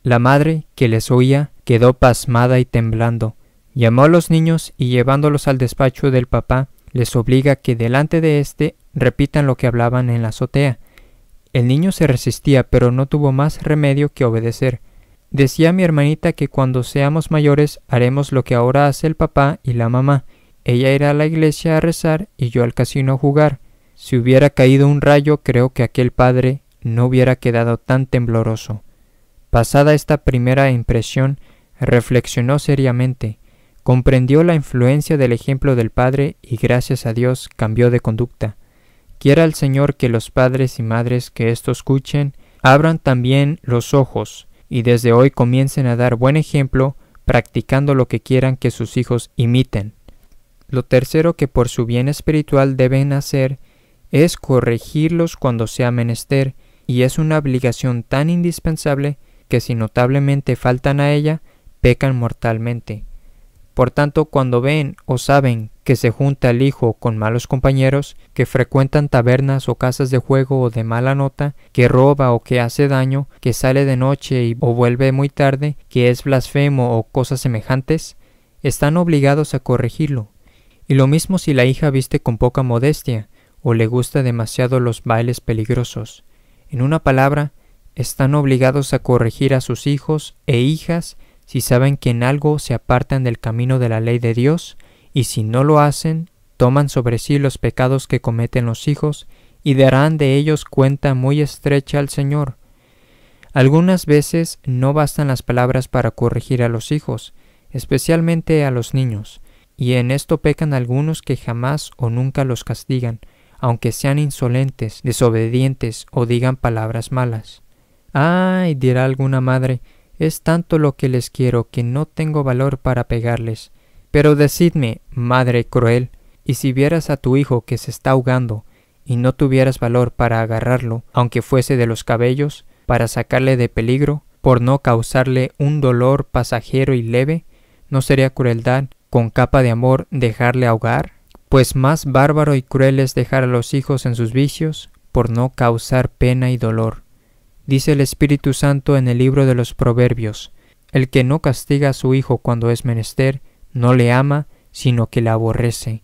La madre, que les oía, quedó pasmada y temblando. Llamó a los niños y llevándolos al despacho del papá, les obliga que delante de éste repitan lo que hablaban en la azotea. El niño se resistía, pero no tuvo más remedio que obedecer. Decía mi hermanita que cuando seamos mayores haremos lo que ahora hace el papá y la mamá. Ella irá a la iglesia a rezar y yo al casino a jugar. Si hubiera caído un rayo, creo que aquel padre no hubiera quedado tan tembloroso. Pasada esta primera impresión, reflexionó seriamente. Comprendió la influencia del ejemplo del padre y gracias a Dios cambió de conducta. Quiera el Señor que los padres y madres que esto escuchen abran también los ojos y desde hoy comiencen a dar buen ejemplo practicando lo que quieran que sus hijos imiten. Lo tercero que por su bien espiritual deben hacer es corregirlos cuando sea menester, y es una obligación tan indispensable que si notablemente faltan a ella, pecan mortalmente. Por tanto, cuando ven o saben que se junta el hijo con malos compañeros, que frecuentan tabernas o casas de juego o de mala nota, que roba o que hace daño, que sale de noche o vuelve muy tarde, que es blasfemo o cosas semejantes, están obligados a corregirlo. Y lo mismo si la hija viste con poca modestia, o le gusta demasiado los bailes peligrosos. En una palabra, están obligados a corregir a sus hijos e hijas si saben que en algo se apartan del camino de la ley de Dios, y si no lo hacen, toman sobre sí los pecados que cometen los hijos, y darán de ellos cuenta muy estrecha al Señor. Algunas veces no bastan las palabras para corregir a los hijos, especialmente a los niños, y en esto pecan algunos que jamás o nunca los castigan, aunque sean insolentes, desobedientes o digan palabras malas. ¡Ay!, dirá alguna madre, es tanto lo que les quiero que no tengo valor para pegarles. Pero decidme, madre cruel, y si vieras a tu hijo que se está ahogando, y no tuvieras valor para agarrarlo, aunque fuese de los cabellos, para sacarle de peligro, por no causarle un dolor pasajero y leve, ¿no sería crueldad, con capa de amor, dejarle ahogar? Pues más bárbaro y cruel es dejar a los hijos en sus vicios, por no causar pena y dolor. Dice el Espíritu Santo en el libro de los Proverbios: el que no castiga a su hijo cuando es menester, no le ama, sino que le aborrece.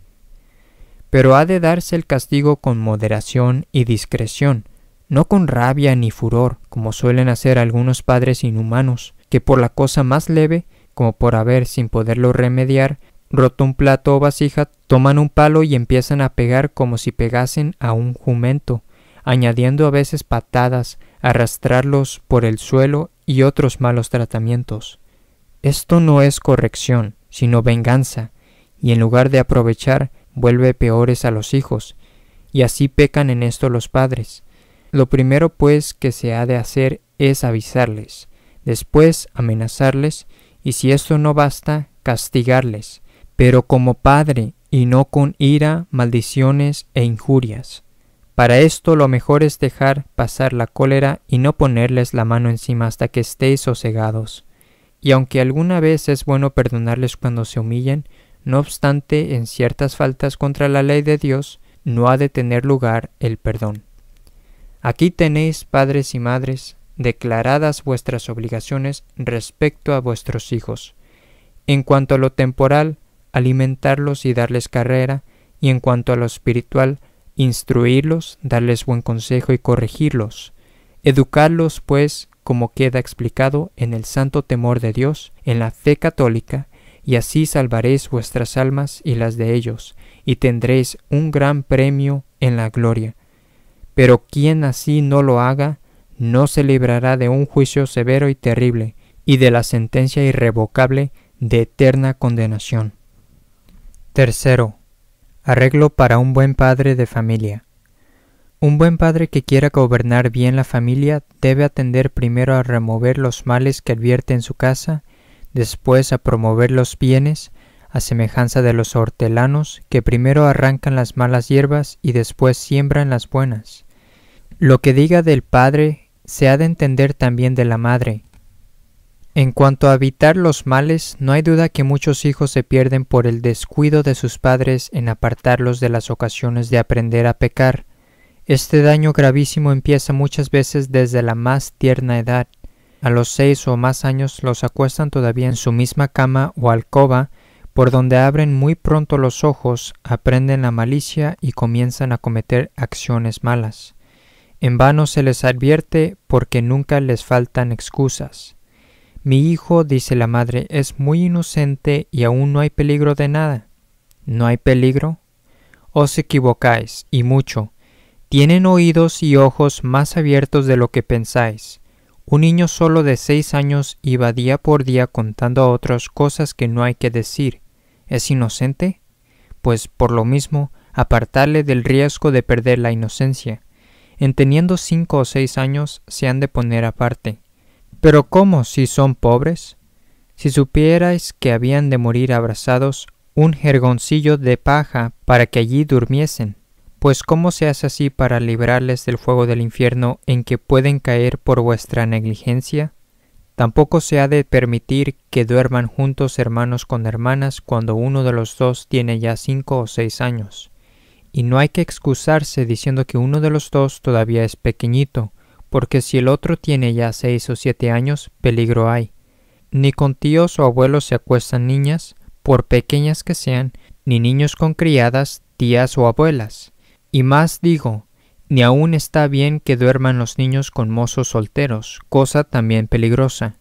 Pero ha de darse el castigo con moderación y discreción, no con rabia ni furor, como suelen hacer algunos padres inhumanos, que por la cosa más leve, como por haber, sin poderlo remediar, roto un plato o vasija, toman un palo y empiezan a pegar como si pegasen a un jumento, añadiendo a veces patadas, arrastrarlos por el suelo y otros malos tratamientos. Esto no es corrección, sino venganza, y en lugar de aprovechar, vuelve peores a los hijos, y así pecan en esto los padres. Lo primero, pues, que se ha de hacer es avisarles, después amenazarles, y si esto no basta, castigarles, pero como padre, y no con ira, maldiciones e injurias. Para esto lo mejor es dejar pasar la cólera y no ponerles la mano encima hasta que estéis sosegados. Y aunque alguna vez es bueno perdonarles cuando se humillen, no obstante, en ciertas faltas contra la ley de Dios, no ha de tener lugar el perdón. Aquí tenéis, padres y madres, declaradas vuestras obligaciones respecto a vuestros hijos. En cuanto a lo temporal, alimentarlos y darles carrera, y en cuanto a lo espiritual, instruirlos, darles buen consejo y corregirlos. Educarlos, pues, como queda explicado, en el santo temor de Dios, en la fe católica, y así salvaréis vuestras almas y las de ellos, y tendréis un gran premio en la gloria. Pero quien así no lo haga, no se librará de un juicio severo y terrible, y de la sentencia irrevocable de eterna condenación. Tercero, arreglo para un buen padre de familia. Un buen padre que quiera gobernar bien la familia debe atender primero a remover los males que advierte en su casa, después a promover los bienes, a semejanza de los hortelanos que primero arrancan las malas hierbas y después siembran las buenas. Lo que diga del padre se ha de entender también de la madre. En cuanto a evitar los males, no hay duda que muchos hijos se pierden por el descuido de sus padres en apartarlos de las ocasiones de aprender a pecar. Este daño gravísimo empieza muchas veces desde la más tierna edad. A los 6 o más años los acuestan todavía en su misma cama o alcoba, por donde abren muy pronto los ojos, aprenden la malicia y comienzan a cometer acciones malas. En vano se les advierte porque nunca les faltan excusas. Mi hijo, dice la madre, es muy inocente y aún no hay peligro de nada. ¿No hay peligro? Os equivocáis, y mucho. Tienen oídos y ojos más abiertos de lo que pensáis. Un niño solo de 6 años iba día por día contando a otros cosas que no hay que decir. ¿Es inocente? Pues por lo mismo, apartarle del riesgo de perder la inocencia. En teniendo 5 o 6 años se han de poner aparte. ¿Pero cómo, si son pobres? Si supierais que habían de morir abrazados un jergoncillo de paja para que allí durmiesen. Pues ¿cómo se hace así para librarles del fuego del infierno en que pueden caer por vuestra negligencia? Tampoco se ha de permitir que duerman juntos hermanos con hermanas cuando uno de los dos tiene ya 5 o 6 años. Y no hay que excusarse diciendo que uno de los dos todavía es pequeñito, porque si el otro tiene ya 6 o 7 años, peligro hay. Ni con tíos o abuelos se acuestan niñas, por pequeñas que sean, ni niños con criadas, tías o abuelas. Y más digo, ni aun está bien que duerman los niños con mozos solteros, cosa también peligrosa.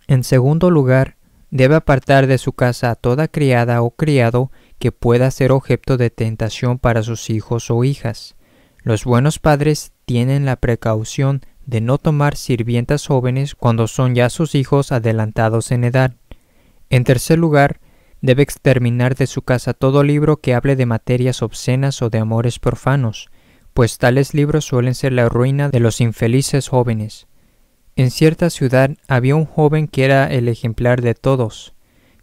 En segundo lugar, debe apartar de su casa a toda criada o criado que pueda ser objeto de tentación para sus hijos o hijas. Los buenos padres tienen la precaución de no tomar sirvientas jóvenes cuando son ya sus hijos adelantados en edad. En tercer lugar, Debe exterminar de su casa todo libro que hable de materias obscenas o de amores profanos, pues tales libros suelen ser la ruina de los infelices jóvenes. En cierta ciudad había un joven que era el ejemplar de todos,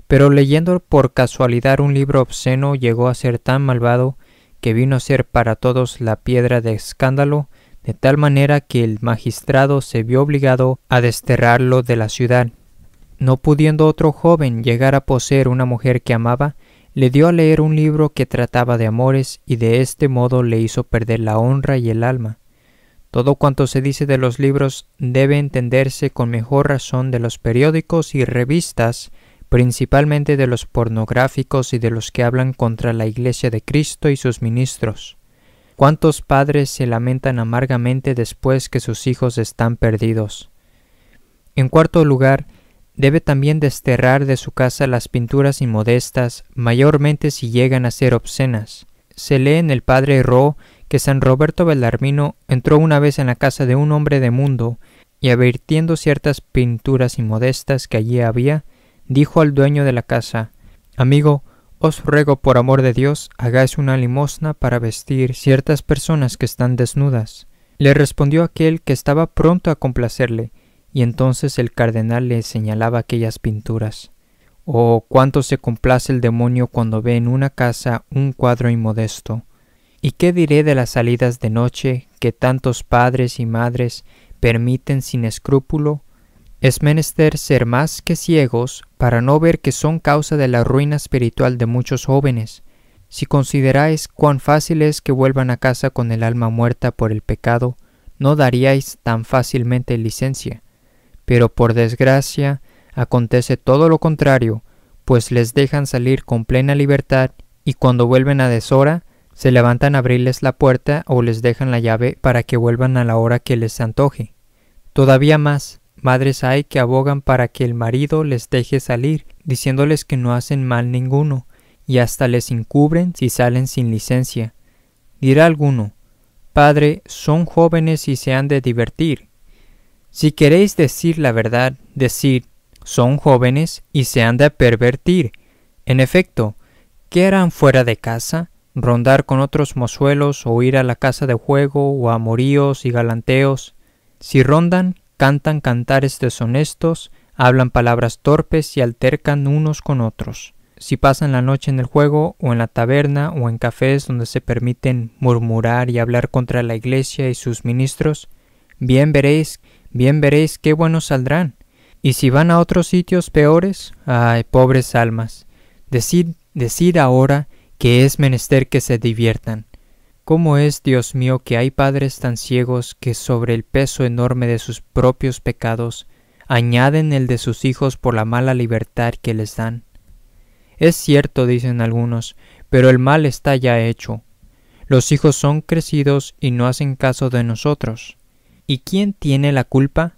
pero leyendo por casualidad un libro obsceno llegó a ser tan malvado que vino a ser para todos la piedra de escándalo, de tal manera que el magistrado se vio obligado a desterrarlo de la ciudad. No pudiendo otro joven llegar a poseer una mujer que amaba, le dio a leer un libro que trataba de amores y de este modo le hizo perder la honra y el alma. Todo cuanto se dice de los libros debe entenderse con mejor razón de los periódicos y revistas, principalmente de los pornográficos y de los que hablan contra la Iglesia de Cristo y sus ministros. ¿Cuántos padres se lamentan amargamente después que sus hijos están perdidos? En cuarto lugar, debe también desterrar de su casa las pinturas inmodestas, mayormente si llegan a ser obscenas. Se lee en el Padre Ro que San Roberto Bellarmino entró una vez en la casa de un hombre de mundo y, advirtiendo ciertas pinturas inmodestas que allí había, dijo al dueño de la casa: «Amigo, os ruego por amor de Dios hagáis una limosna para vestir ciertas personas que están desnudas». Le respondió aquel que estaba pronto a complacerle, y entonces el cardenal le señalaba aquellas pinturas. Oh, cuánto se complace el demonio cuando ve en una casa un cuadro inmodesto. ¿Y qué diré de las salidas de noche que tantos padres y madres permiten sin escrúpulo? Es menester ser más que ciegos para no ver que son causa de la ruina espiritual de muchos jóvenes. Si consideráis cuán fácil es que vuelvan a casa con el alma muerta por el pecado, no daríais tan fácilmente licencia. Pero por desgracia acontece todo lo contrario, pues les dejan salir con plena libertad y cuando vuelven a deshora, se levantan a abrirles la puerta o les dejan la llave para que vuelvan a la hora que les antoje. Todavía más, madres hay que abogan para que el marido les deje salir, diciéndoles que no hacen mal ninguno, y hasta les encubren si salen sin licencia. Dirá alguno: «Padre, son jóvenes y se han de divertir». Si queréis decir la verdad, decid: «Son jóvenes y se han de pervertir». En efecto, ¿qué harán fuera de casa? ¿Rondar con otros mozuelos o ir a la casa de juego o a amoríos y galanteos? Si rondan, cantan cantares deshonestos, hablan palabras torpes y altercan unos con otros. Si pasan la noche en el juego o en la taberna o en cafés donde se permiten murmurar y hablar contra la Iglesia y sus ministros, bien veréis qué buenos saldrán. Y si van a otros sitios peores, ¡ay, pobres almas! Decid ahora que es menester que se diviertan. ¿Cómo es, Dios mío, que hay padres tan ciegos que sobre el peso enorme de sus propios pecados añaden el de sus hijos por la mala libertad que les dan? Es cierto, dicen algunos, pero el mal está ya hecho. Los hijos son crecidos y no hacen caso de nosotros. ¿Y quién tiene la culpa?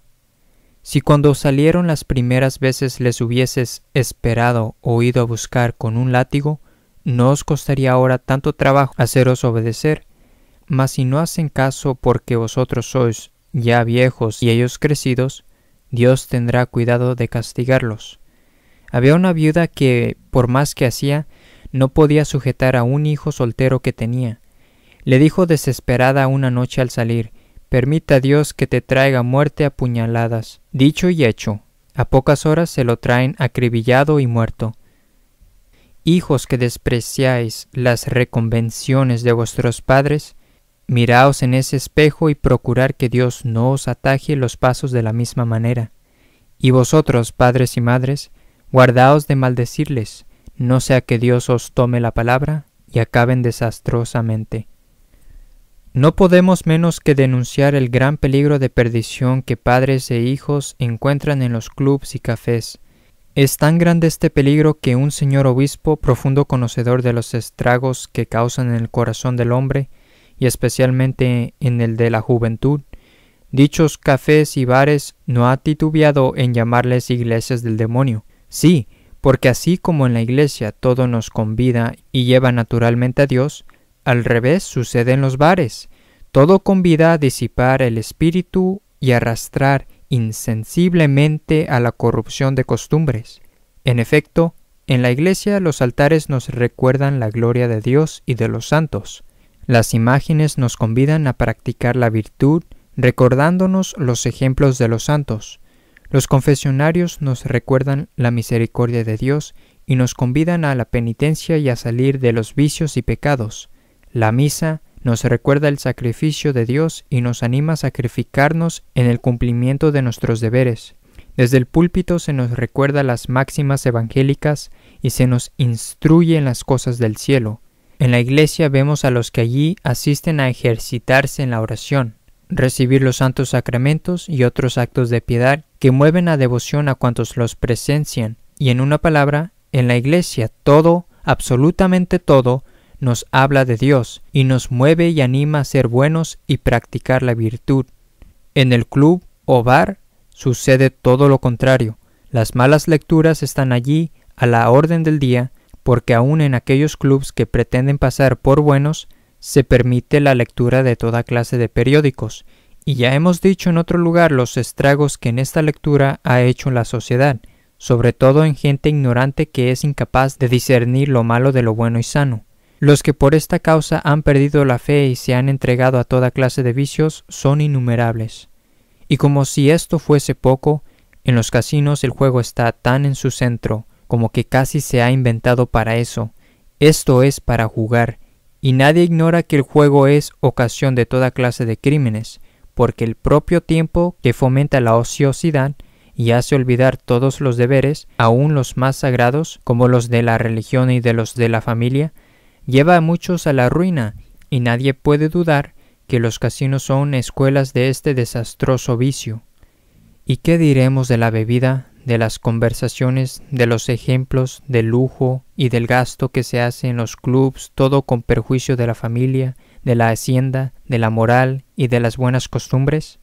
Si cuando salieron las primeras veces les hubieses esperado o ido a buscar con un látigo, no os costaría ahora tanto trabajo haceros obedecer. Mas si no hacen caso porque vosotros sois ya viejos y ellos crecidos, Dios tendrá cuidado de castigarlos. Había una viuda que, por más que hacía, no podía sujetar a un hijo soltero que tenía. Le dijo desesperada una noche al salir: «Permita Dios que te traiga muerte a puñaladas». Dicho y hecho, a pocas horas se lo traen acribillado y muerto. Hijos que despreciáis las reconvenciones de vuestros padres, miraos en ese espejo y procurad que Dios no os ataje los pasos de la misma manera. Y vosotros, padres y madres, guardaos de maldecirles, no sea que Dios os tome la palabra y acaben desastrosamente. No podemos menos que denunciar el gran peligro de perdición que padres e hijos encuentran en los clubs y cafés. Es tan grande este peligro que un señor obispo, profundo conocedor de los estragos que causan en el corazón del hombre, y especialmente en el de la juventud, dichos cafés y bares no ha titubeado en llamarles iglesias del demonio. Sí, porque así como en la iglesia todo nos convida y lleva naturalmente a Dios, al revés sucede en los bares. Todo convida a disipar el espíritu y arrastrar insensiblemente a la corrupción de costumbres. En efecto, En la iglesia los altares nos recuerdan la gloria de Dios y de los santos. Las imágenes nos convidan a practicar la virtud, recordándonos los ejemplos de los santos. Los confesionarios nos recuerdan la misericordia de Dios y nos convidan a la penitencia y a salir de los vicios y pecados. La misa nos recuerda el sacrificio de Dios y nos anima a sacrificarnos en el cumplimiento de nuestros deberes. Desde el púlpito se nos recuerda las máximas evangélicas y se nos instruye en las cosas del cielo. En la iglesia vemos a los que allí asisten a ejercitarse en la oración, recibir los santos sacramentos y otros actos de piedad que mueven a devoción a cuantos los presencian. Y en una palabra, en la iglesia todo, absolutamente todo, nos habla de Dios y nos mueve y anima a ser buenos y practicar la virtud. En el club o bar sucede todo lo contrario. Las malas lecturas están allí a la orden del día, porque aún en aquellos clubs que pretenden pasar por buenos, se permite la lectura de toda clase de periódicos, y ya hemos dicho en otro lugar los estragos que en esta lectura ha hecho la sociedad, sobre todo en gente ignorante que es incapaz de discernir lo malo de lo bueno y sano. Los que por esta causa han perdido la fe y se han entregado a toda clase de vicios son innumerables. Y como si esto fuese poco, en los casinos el juego está tan en su centro como que casi se ha inventado para eso. Esto es para jugar, y nadie ignora que el juego es ocasión de toda clase de crímenes, porque el propio tiempo que fomenta la ociosidad y hace olvidar todos los deberes, aun los más sagrados, como los de la religión y de los de la familia, lleva a muchos a la ruina, y nadie puede dudar que los casinos son escuelas de este desastroso vicio. ¿Y qué diremos de la bebida, de las conversaciones, de los ejemplos de lujo y del gasto que se hace en los clubs, todo con perjuicio de la familia, de la hacienda, de la moral y de las buenas costumbres?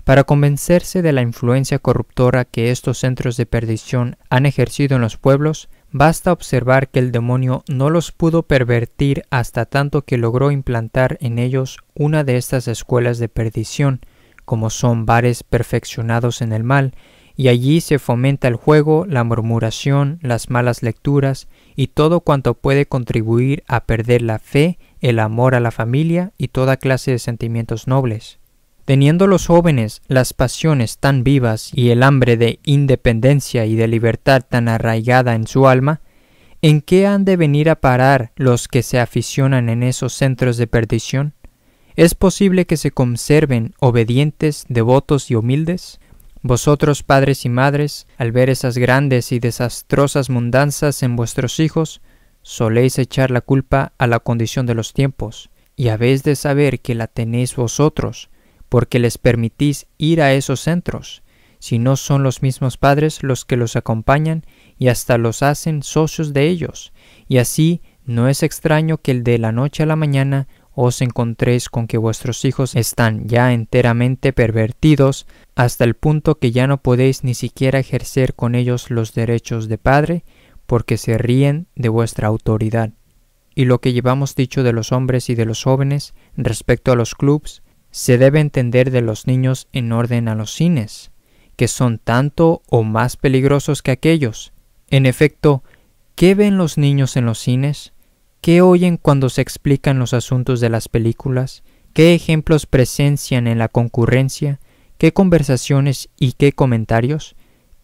Para convencerse de la influencia corruptora que estos centros de perdición han ejercido en los pueblos, basta observar que el demonio no los pudo pervertir hasta tanto que logró implantar en ellos una de estas escuelas de perdición, como son bares perfeccionados en el mal, y allí se fomenta el juego, la murmuración, las malas lecturas y todo cuanto puede contribuir a perder la fe, el amor a la familia y toda clase de sentimientos nobles. Teniendo los jóvenes las pasiones tan vivas y el hambre de independencia y de libertad tan arraigada en su alma, ¿en qué han de venir a parar los que se aficionan en esos centros de perdición? ¿Es posible que se conserven obedientes, devotos y humildes? Vosotros, padres y madres, al ver esas grandes y desastrosas mundanzas en vuestros hijos, soléis echar la culpa a la condición de los tiempos, y habéis de saber que la tenéis vosotros, porque les permitís ir a esos centros, si no son los mismos padres los que los acompañan y hasta los hacen socios de ellos, y así no es extraño que de la noche a la mañana os encontréis con que vuestros hijos están ya enteramente pervertidos hasta el punto que ya no podéis ni siquiera ejercer con ellos los derechos de padre, porque se ríen de vuestra autoridad. Y lo que llevamos dicho de los hombres y de los jóvenes respecto a los clubs, se debe entender de los niños en orden a los cines, que son tanto o más peligrosos que aquellos. En efecto, ¿qué ven los niños en los cines? ¿Qué oyen cuando se explican los asuntos de las películas? ¿Qué ejemplos presencian en la concurrencia? ¿Qué conversaciones y qué comentarios?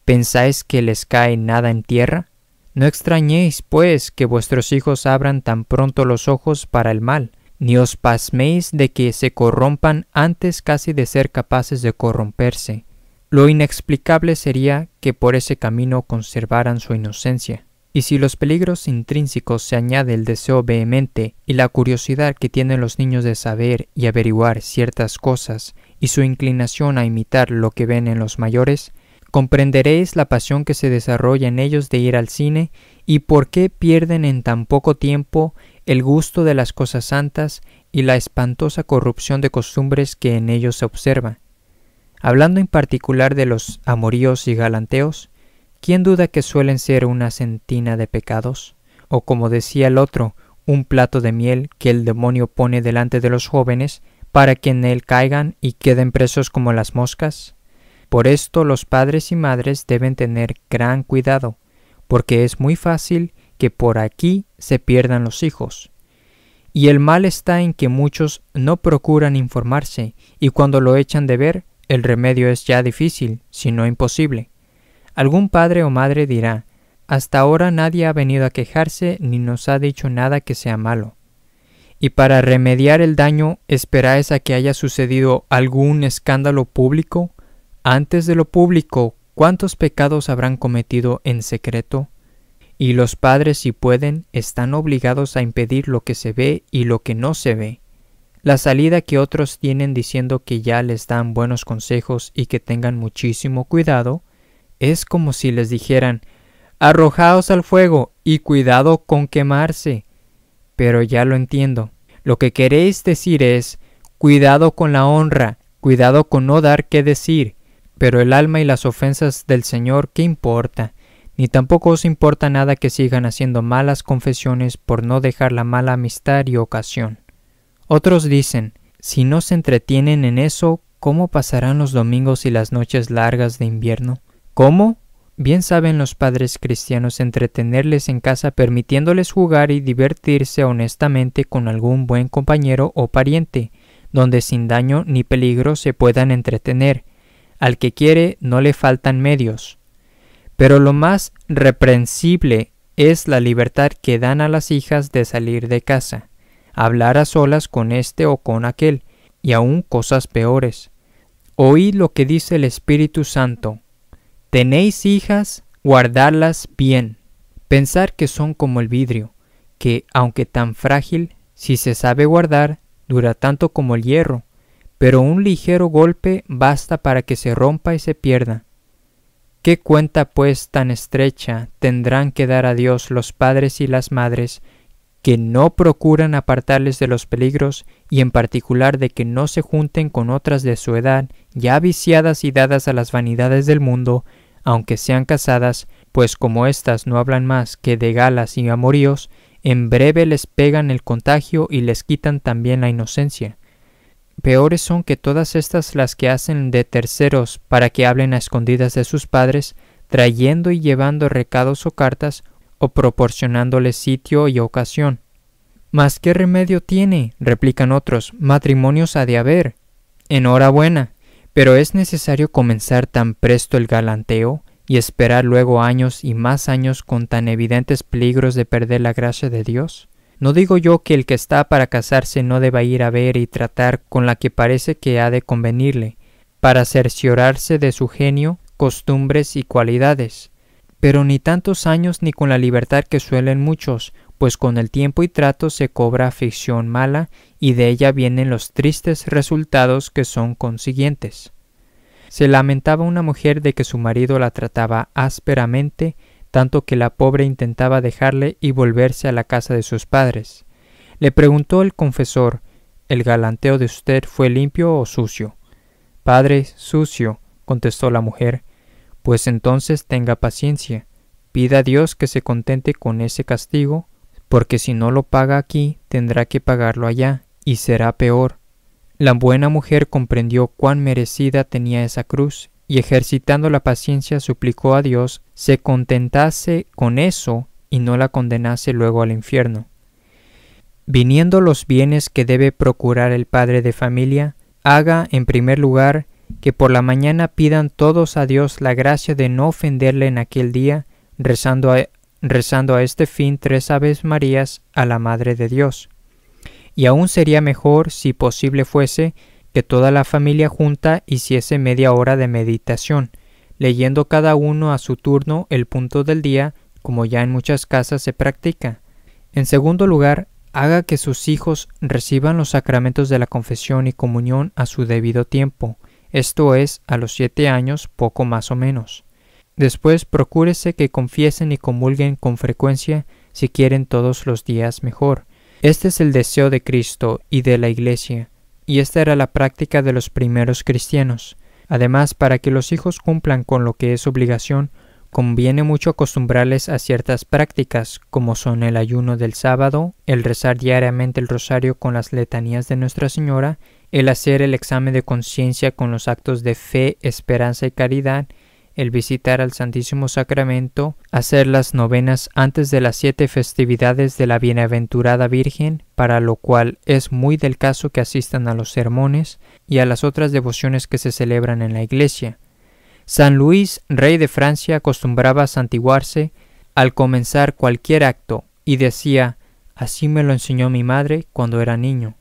¿Pensáis que les cae nada en tierra? No extrañéis, pues, que vuestros hijos abran tan pronto los ojos para el mal, ni os pasméis de que se corrompan antes casi de ser capaces de corromperse. Lo inexplicable sería que por ese camino conservaran su inocencia. Y si los peligros intrínsecos se añade el deseo vehemente y la curiosidad que tienen los niños de saber y averiguar ciertas cosas y su inclinación a imitar lo que ven en los mayores, comprenderéis la pasión que se desarrolla en ellos de ir al cine y por qué pierden en tan poco tiempo el gusto de las cosas santas y la espantosa corrupción de costumbres que en ellos se observa. Hablando en particular de los amoríos y galanteos, ¿quién duda que suelen ser una centina de pecados? O como decía el otro, un plato de miel que el demonio pone delante de los jóvenes para que en él caigan y queden presos como las moscas. Por esto los padres y madres deben tener gran cuidado, porque es muy fácil que por aquí se pierdan los hijos. Y el mal está en que muchos no procuran informarse, y cuando lo echan de ver, el remedio es ya difícil, si no imposible. Algún padre o madre dirá: hasta ahora nadie ha venido a quejarse ni nos ha dicho nada que sea malo. Y para remediar el daño, ¿esperáis a que haya sucedido algún escándalo público? Antes de lo público, ¿cuántos pecados habrán cometido en secreto? Y los padres, si pueden, están obligados a impedir lo que se ve y lo que no se ve. La salida que otros tienen diciendo que ya les dan buenos consejos y que tengan muchísimo cuidado, es como si les dijeran: arrojaos al fuego y cuidado con quemarse. Pero ya lo entiendo. Lo que queréis decir es: cuidado con la honra, cuidado con no dar qué decir. Pero el alma y las ofensas del Señor, ¿qué importa? Ni tampoco os importa nada que sigan haciendo malas confesiones por no dejar la mala amistad y ocasión. Otros dicen: si no se entretienen en eso, ¿cómo pasarán los domingos y las noches largas de invierno? ¿Cómo? Bien saben los padres cristianos entretenerles en casa permitiéndoles jugar y divertirse honestamente con algún buen compañero o pariente, donde sin daño ni peligro se puedan entretener. Al que quiere no le faltan medios. Pero lo más reprensible es la libertad que dan a las hijas de salir de casa, hablar a solas con este o con aquel, y aún cosas peores. Oíd lo que dice el Espíritu Santo: tenéis hijas, guardadlas bien. Pensar que son como el vidrio, que, aunque tan frágil, si se sabe guardar, dura tanto como el hierro, pero un ligero golpe basta para que se rompa y se pierda. ¿Qué cuenta pues tan estrecha tendrán que dar a Dios los padres y las madres que no procuran apartarles de los peligros y en particular de que no se junten con otras de su edad, ya viciadas y dadas a las vanidades del mundo, aunque sean casadas, pues como éstas no hablan más que de galas y amoríos, en breve les pegan el contagio y les quitan también la inocencia? Peores son que todas estas las que hacen de terceros para que hablen a escondidas de sus padres, trayendo y llevando recados o cartas, o proporcionándoles sitio y ocasión. ¿Mas qué remedio tiene? Replican otros: matrimonios ha de haber. Enhorabuena, pero ¿es necesario comenzar tan presto el galanteo y esperar luego años y más años con tan evidentes peligros de perder la gracia de Dios? No digo yo que el que está para casarse no deba ir a ver y tratar con la que parece que ha de convenirle, para cerciorarse de su genio, costumbres y cualidades. Pero ni tantos años ni con la libertad que suelen muchos, pues con el tiempo y trato se cobra afición mala y de ella vienen los tristes resultados que son consiguientes. Se lamentaba una mujer de que su marido la trataba ásperamente, tanto que la pobre intentaba dejarle y volverse a la casa de sus padres. Le preguntó el confesor: ¿el galanteo de usted fue limpio o sucio? Padre, sucio, contestó la mujer. Pues entonces tenga paciencia, pida a Dios que se contente con ese castigo, porque si no lo paga aquí, tendrá que pagarlo allá, y será peor. La buena mujer comprendió cuán merecida tenía esa cruz, y ejercitando la paciencia suplicó a Dios se contentase con eso y no la condenase luego al infierno. Viniendo los bienes que debe procurar el padre de familia, haga, en primer lugar, que por la mañana pidan todos a Dios la gracia de no ofenderle en aquel día, rezando a este fin 3 Aves Marías a la Madre de Dios. Y aún sería mejor, si posible fuese, que toda la familia junta hiciese media hora de meditación, leyendo cada uno a su turno el punto del día, como ya en muchas casas se practica. En segundo lugar, haga que sus hijos reciban los sacramentos de la confesión y comunión a su debido tiempo, esto es, a los 7 años, poco más o menos. Después procúrese que confiesen y comulguen con frecuencia, si quieren todos los días mejor. Este es el deseo de Cristo y de la Iglesia, y esta era la práctica de los primeros cristianos. Además, para que los hijos cumplan con lo que es obligación, conviene mucho acostumbrarles a ciertas prácticas, como son el ayuno del sábado, el rezar diariamente el rosario con las letanías de Nuestra Señora, el hacer el examen de conciencia con los actos de fe, esperanza y caridad, el visitar al Santísimo Sacramento, hacer las novenas antes de las 7 festividades de la Bienaventurada Virgen, para lo cual es muy del caso que asistan a los sermones y a las otras devociones que se celebran en la iglesia. San Luis, rey de Francia, acostumbraba a santiguarse al comenzar cualquier acto y decía: «Así me lo enseñó mi madre cuando era niño».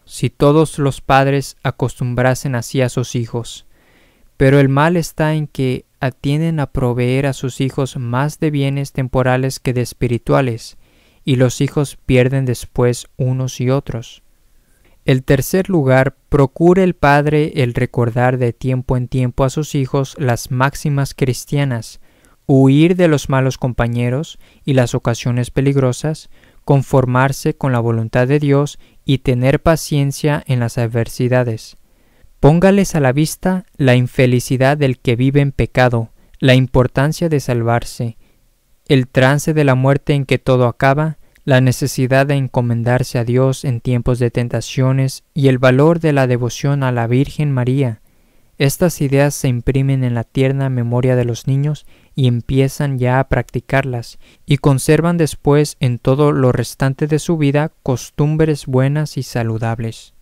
Si todos los padres acostumbrasen así a sus hijos. Pero el mal está en que atienden a proveer a sus hijos más de bienes temporales que de espirituales, y los hijos pierden después unos y otros. En tercer lugar, procure el padre el recordar de tiempo en tiempo a sus hijos las máximas cristianas, huir de los malos compañeros y las ocasiones peligrosas, conformarse con la voluntad de Dios y tener paciencia en las adversidades. Póngales a la vista la infelicidad del que vive en pecado, la importancia de salvarse, el trance de la muerte en que todo acaba, la necesidad de encomendarse a Dios en tiempos de tentaciones y el valor de la devoción a la Virgen María. Estas ideas se imprimen en la tierna memoria de los niños y empiezan ya a practicarlas, y conservan después en todo lo restante de su vida costumbres buenas y saludables.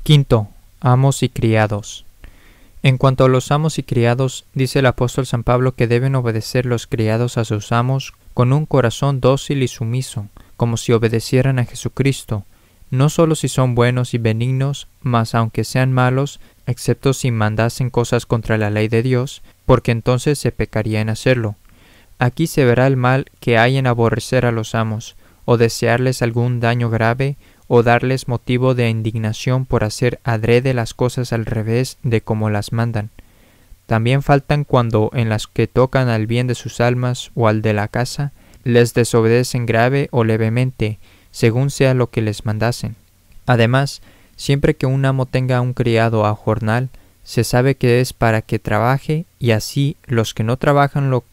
Quinto, amos y criados. En cuanto a los amos y criados, dice el apóstol San Pablo que deben obedecer los criados a sus amos con un corazón dócil y sumiso, como si obedecieran a Jesucristo, no solo si son buenos y benignos, mas aunque sean malos, excepto si mandasen cosas contra la ley de Dios, porque entonces se pecaría en hacerlo. Aquí se verá el mal que hay en aborrecer a los amos, o desearles algún daño grave, o darles motivo de indignación por hacer adrede las cosas al revés de como las mandan. También faltan cuando en las que tocan al bien de sus almas o al de la casa, les desobedecen grave o levemente, según sea lo que les mandasen. Además, siempre que un amo tenga un criado a jornal, se sabe que es para que trabaje, y así los que no trabajan lo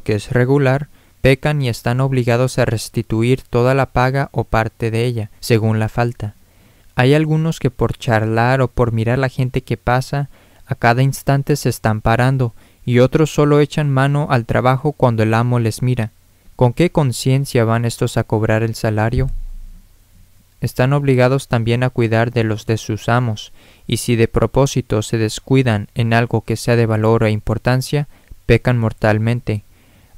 que es regular, pecan y están obligados a restituir toda la paga o parte de ella, según la falta. Hay algunos que por charlar o por mirar la gente que pasa, a cada instante se están parando, y otros solo echan mano al trabajo cuando el amo les mira. ¿Con qué conciencia van estos a cobrar el salario? Están obligados también a cuidar de los de sus amos, y si de propósito se descuidan en algo que sea de valor e importancia, pecan mortalmente.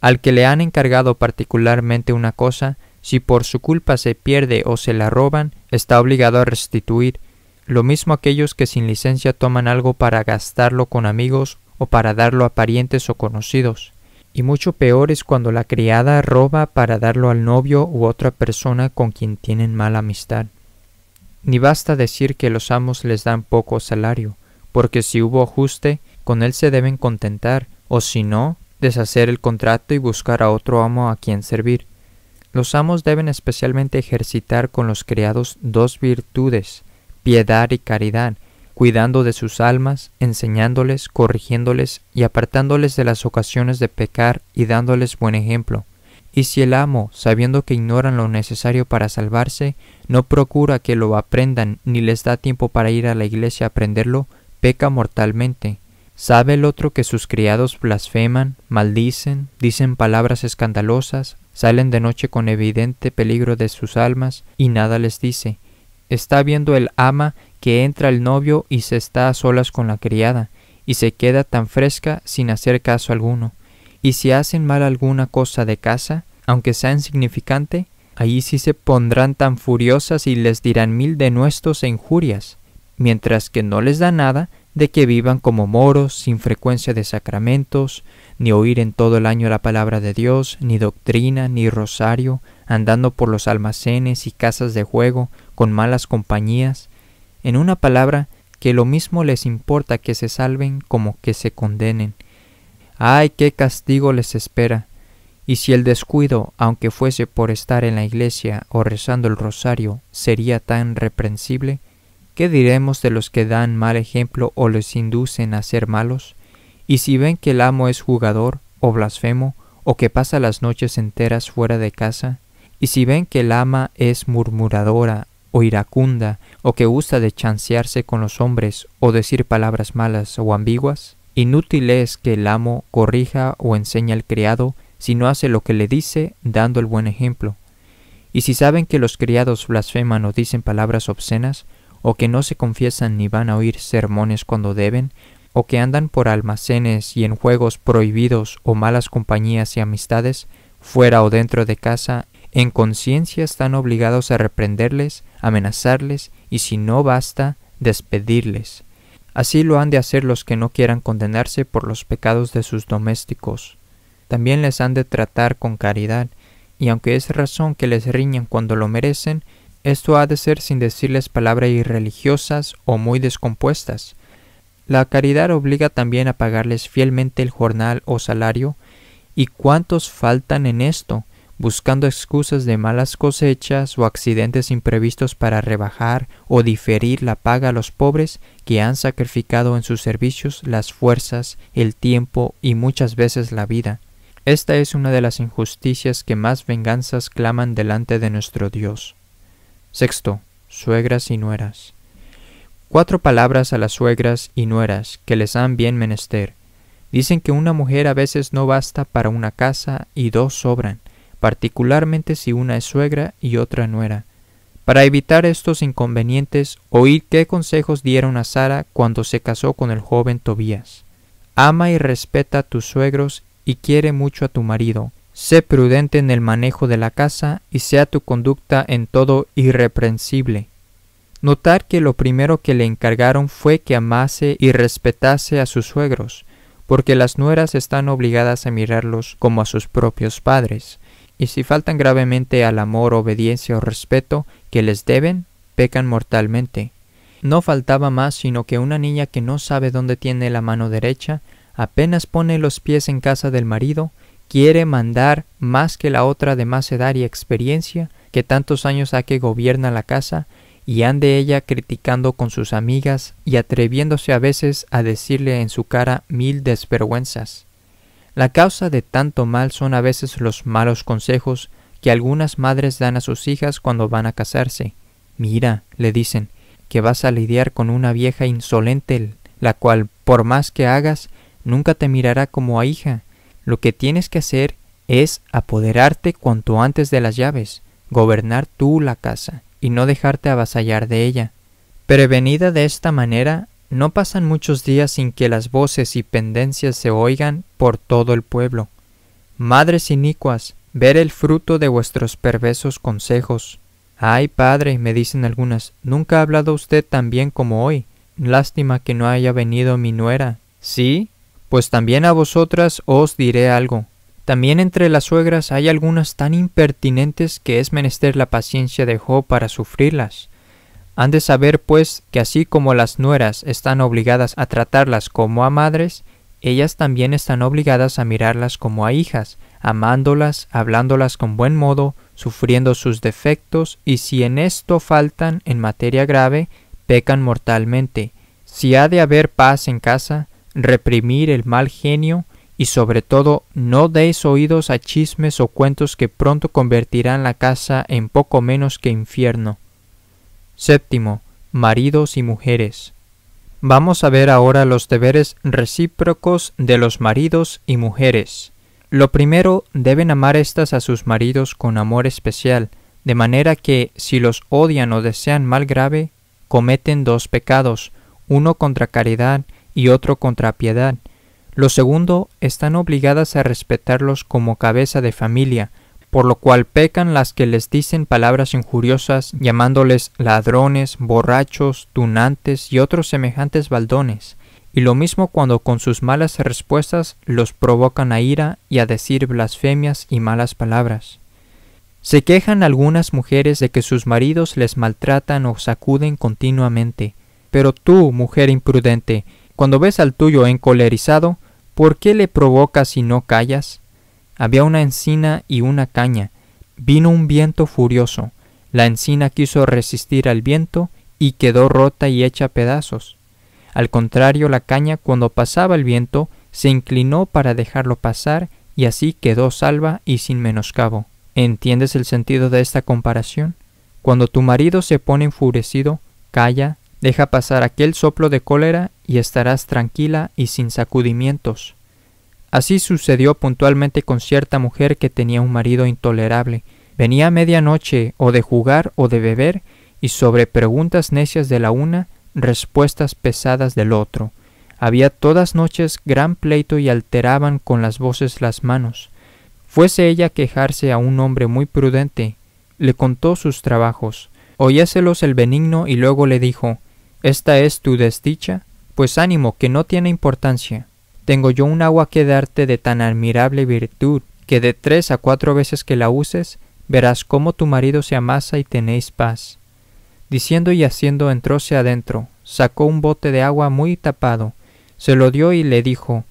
Al que le han encargado particularmente una cosa, si por su culpa se pierde o se la roban, está obligado a restituir. Lo mismo aquellos que sin licencia toman algo para gastarlo con amigos o para darlo a parientes o conocidos. Y mucho peor es cuando la criada roba para darlo al novio u otra persona con quien tienen mala amistad. Ni basta decir que los amos les dan poco salario, porque si hubo ajuste, con él se deben contentar, o si no, deshacer el contrato y buscar a otro amo a quien servir. Los amos deben especialmente ejercitar con los criados 2 virtudes, piedad y caridad, cuidando de sus almas, enseñándoles, corrigiéndoles y apartándoles de las ocasiones de pecar y dándoles buen ejemplo. Y si el amo, sabiendo que ignoran lo necesario para salvarse, no procura que lo aprendan ni les da tiempo para ir a la iglesia a aprenderlo, peca mortalmente. ¿Sabe el otro que sus criados blasfeman, maldicen, dicen palabras escandalosas, salen de noche con evidente peligro de sus almas y nada les dice? Está viendo el ama que entra el novio y se está a solas con la criada, y se queda tan fresca sin hacer caso alguno. Y si hacen mal alguna cosa de casa, aunque sea insignificante, allí sí se pondrán tan furiosas y les dirán 1000 denuestos e injurias, mientras que no les da nada de que vivan como moros, sin frecuencia de sacramentos, ni oír en todo el año la palabra de Dios, ni doctrina, ni rosario, andando por los almacenes y casas de juego, con malas compañías. En una palabra, que lo mismo les importa que se salven como que se condenen. ¡Ay, qué castigo les espera! Y si el descuido, aunque fuese por estar en la iglesia o rezando el rosario, sería tan reprensible, ¿qué diremos de los que dan mal ejemplo o les inducen a ser malos? Y si ven que el amo es jugador o blasfemo, o que pasa las noches enteras fuera de casa, y si ven que el ama es murmuradora o iracunda, o que gusta de chancearse con los hombres o decir palabras malas o ambiguas, inútil es que el amo corrija o enseñe al criado si no hace lo que le dice, dando el buen ejemplo. Y si saben que los criados blasfeman o dicen palabras obscenas, o que no se confiesan ni van a oír sermones cuando deben, o que andan por almacenes y en juegos prohibidos o malas compañías y amistades, fuera o dentro de casa, en conciencia están obligados a reprenderles, amenazarles y si no basta, despedirles. Así lo han de hacer los que no quieran condenarse por los pecados de sus domésticos. También les han de tratar con caridad, y aunque es razón que les riñan cuando lo merecen, esto ha de ser sin decirles palabras irreligiosas o muy descompuestas. La caridad obliga también a pagarles fielmente el jornal o salario, y cuántos faltan en esto, buscando excusas de malas cosechas o accidentes imprevistos para rebajar o diferir la paga a los pobres que han sacrificado en sus servicios las fuerzas, el tiempo y muchas veces la vida. Esta es una de las injusticias que más venganzas claman delante de nuestro Dios. Sexto, suegras y nueras. 4 palabras a las suegras y nueras que les han bien menester. Dicen que una mujer a veces no basta para una casa y 2 sobran, particularmente si una es suegra y otra nuera. Para evitar estos inconvenientes, oíd qué consejos dieron a Sara cuando se casó con el joven Tobías. Ama y respeta a tus suegros y quiere mucho a tu marido. Sé prudente en el manejo de la casa y sea tu conducta en todo irreprensible. Notar que lo primero que le encargaron fue que amase y respetase a sus suegros, porque las nueras están obligadas a mirarlos como a sus propios padres, y si faltan gravemente al amor, obediencia o respeto que les deben, pecan mortalmente. No faltaba más sino que una niña que no sabe dónde tiene la mano derecha, apenas pone los pies en casa del marido, quiere mandar más que la otra de más edad y experiencia, que tantos años ha que gobierna la casa, y ande ella criticando con sus amigas y atreviéndose a veces a decirle en su cara 1000 desvergüenzas. La causa de tanto mal son a veces los malos consejos que algunas madres dan a sus hijas cuando van a casarse. Mira, le dicen, que vas a lidiar con una vieja insolente, la cual, por más que hagas, nunca te mirará como a hija. Lo que tienes que hacer es apoderarte cuanto antes de las llaves, gobernar tú la casa y no dejarte avasallar de ella. Prevenida de esta manera, no pasan muchos días sin que las voces y pendencias se oigan por todo el pueblo. Madres inicuas, ver el fruto de vuestros perversos consejos. Ay, padre, me dicen algunas, nunca ha hablado usted tan bien como hoy. Lástima que no haya venido mi nuera. ¿Sí? Pues también a vosotras os diré algo. También entre las suegras hay algunas tan impertinentes que es menester la paciencia de Job para sufrirlas. Han de saber, pues, que así como las nueras están obligadas a tratarlas como a madres, ellas también están obligadas a mirarlas como a hijas, amándolas, hablándolas con buen modo, sufriendo sus defectos, y si en esto faltan en materia grave, pecan mortalmente. Si ha de haber paz en casa, reprimir el mal genio, y sobre todo no deis oídos a chismes o cuentos que pronto convertirán la casa en poco menos que infierno. Séptimo, maridos y mujeres. Vamos a ver ahora los deberes recíprocos de los maridos y mujeres. Lo primero, deben amar éstas a sus maridos con amor especial, de manera que, si los odian o desean mal grave, cometen 2 pecados, uno contra caridad y otro contra piedad. Lo segundo, están obligadas a respetarlos como cabeza de familia, por lo cual pecan las que les dicen palabras injuriosas, llamándoles ladrones, borrachos, tunantes y otros semejantes baldones, y lo mismo cuando con sus malas respuestas los provocan a ira y a decir blasfemias y malas palabras. Se quejan algunas mujeres de que sus maridos les maltratan o sacuden continuamente, pero tú, mujer imprudente, cuando ves al tuyo encolerizado, ¿por qué le provocas y no callas? Había una encina y una caña. Vino un viento furioso. La encina quiso resistir al viento y quedó rota y hecha pedazos. Al contrario, la caña, cuando pasaba el viento, se inclinó para dejarlo pasar y así quedó salva y sin menoscabo. ¿Entiendes el sentido de esta comparación? Cuando tu marido se pone enfurecido, Calla, deja pasar aquel soplo de cólera y estarás tranquila y sin sacudimientos. Así sucedió puntualmente con cierta mujer que tenía un marido intolerable. Venía a medianoche o de jugar o de beber, y sobre preguntas necias de la una, respuestas pesadas del otro. Había todas noches gran pleito y alteraban con las voces las manos. Fuese ella a quejarse a un hombre muy prudente, le contó sus trabajos. Oyéselos el benigno y luego le dijo: ¿Esta es tu desdicha? Pues ánimo, que no tiene importancia. Tengo yo un agua que darte de tan admirable virtud, que de 3 a 4 veces que la uses, verás cómo tu marido se amasa y tenéis paz. Diciendo y haciendo, entróse adentro, sacó un bote de agua muy tapado, se lo dio y le dijo: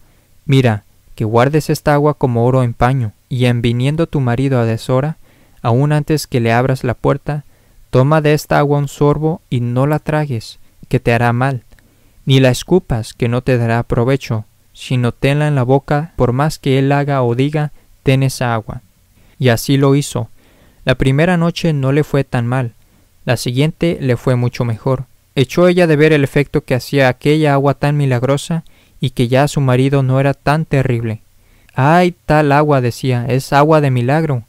Mira, que guardes esta agua como oro en paño, y en viniendo tu marido a deshora, aun antes que le abras la puerta, toma de esta agua un sorbo y no la tragues, que te hará mal, ni la escupas, que no te dará provecho, sino tenla en la boca, por más que él haga o diga, ten esa agua. Y así lo hizo. La primera noche no le fue tan mal, la siguiente le fue mucho mejor. Echó ella de ver el efecto que hacía aquella agua tan milagrosa, y que ya su marido no era tan terrible. ¡Ay, tal agua!, decía, es agua de milagro.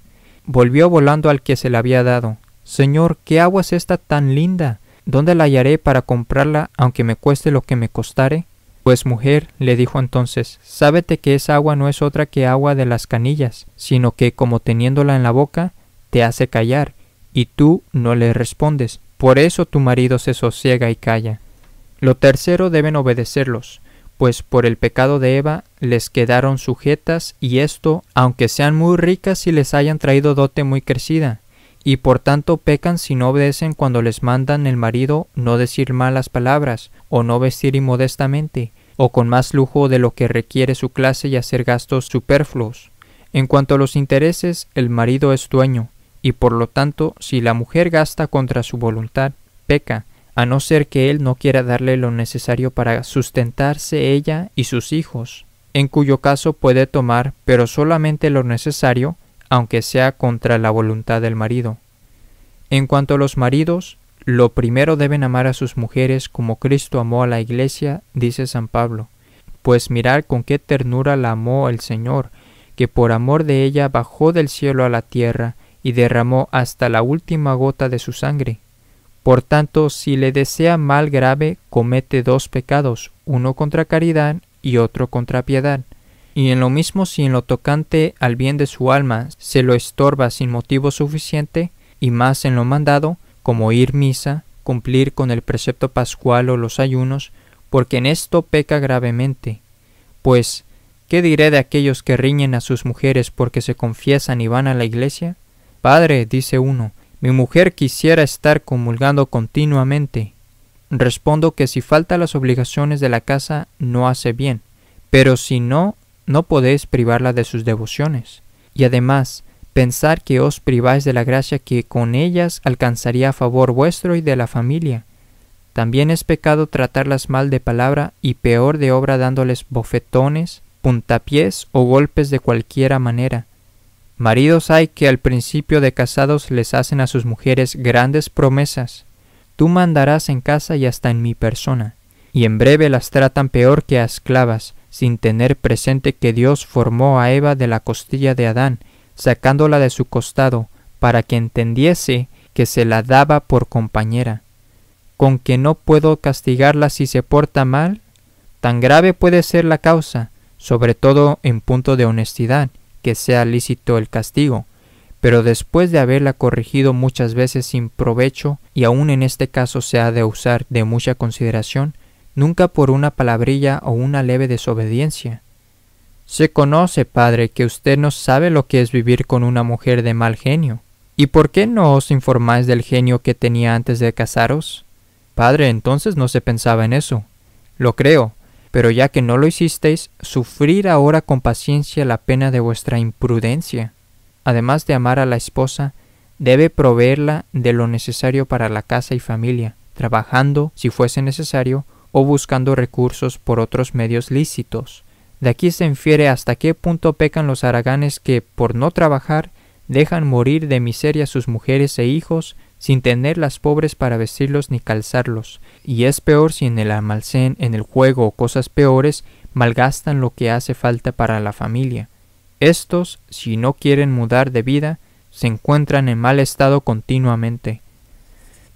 Volvió volando al que se la había dado. Señor, ¿qué agua es esta tan linda? ¿Dónde la hallaré para comprarla, aunque me cueste lo que me costare? Pues mujer, le dijo entonces, sábete que esa agua no es otra que agua de las canillas, sino que, como teniéndola en la boca, te hace callar, y tú no le respondes. Por eso tu marido se sosiega y calla. Lo tercero deben obedecerlos, pues por el pecado de Eva les quedaron sujetas, y esto, aunque sean muy ricas y les hayan traído dote muy crecida, y por tanto pecan si no obedecen cuando les mandan el marido no decir malas palabras, o no vestir inmodestamente, o con más lujo de lo que requiere su clase y hacer gastos superfluos. En cuanto a los intereses, el marido es dueño, y por lo tanto, si la mujer gasta contra su voluntad, peca, a no ser que él no quiera darle lo necesario para sustentarse ella y sus hijos, en cuyo caso puede tomar, pero solamente lo necesario, aunque sea contra la voluntad del marido. En cuanto a los maridos, lo primero deben amar a sus mujeres como Cristo amó a la Iglesia, dice San Pablo, pues mirad con qué ternura la amó el Señor, que por amor de ella bajó del cielo a la tierra y derramó hasta la última gota de su sangre. Por tanto, si le desea mal grave, comete 2 pecados, uno contra caridad y otro contra piedad. Y en lo mismo, si en lo tocante al bien de su alma se lo estorba sin motivo suficiente, y más en lo mandado, como ir misa, cumplir con el precepto pascual o los ayunos, porque en esto peca gravemente. Pues, ¿qué diré de aquellos que riñen a sus mujeres porque se confiesan y van a la iglesia? Padre, dice uno, mi mujer quisiera estar comulgando continuamente. Respondo que si falta las obligaciones de la casa, no hace bien, pero si no, no podéis privarla de sus devociones. Y además, pensar que os priváis de la gracia que con ellas alcanzaría a favor vuestro y de la familia. También es pecado tratarlas mal de palabra y peor de obra dándoles bofetones, puntapiés o golpes de cualquiera manera. Maridos hay que al principio de casados les hacen a sus mujeres grandes promesas. Tú mandarás en casa y hasta en mi persona. Y en breve las tratan peor que a esclavas, sin tener presente que Dios formó a Eva de la costilla de Adán, sacándola de su costado, para que entendiese que se la daba por compañera. ¿Con que no puedo castigarla si se porta mal? Tan grave puede ser la causa, sobre todo en punto de honestidad, que sea lícito el castigo, pero después de haberla corregido muchas veces sin provecho, y aun en este caso se ha de usar de mucha consideración, nunca por una palabrilla o una leve desobediencia. Se conoce, padre, que usted no sabe lo que es vivir con una mujer de mal genio. ¿Y por qué no os informáis del genio que tenía antes de casaros? Padre, entonces no se pensaba en eso. Lo creo, pero ya que no lo hicisteis, sufrir ahora con paciencia la pena de vuestra imprudencia. Además de amar a la esposa, debe proveerla de lo necesario para la casa y familia, trabajando, si fuese necesario, o buscando recursos por otros medios lícitos. De aquí se infiere hasta qué punto pecan los haraganes que, por no trabajar, dejan morir de miseria a sus mujeres e hijos, sin tener las pobres para vestirlos ni calzarlos, y es peor si en el almacén, en el juego o cosas peores, malgastan lo que hace falta para la familia. Estos, si no quieren mudar de vida, se encuentran en mal estado continuamente.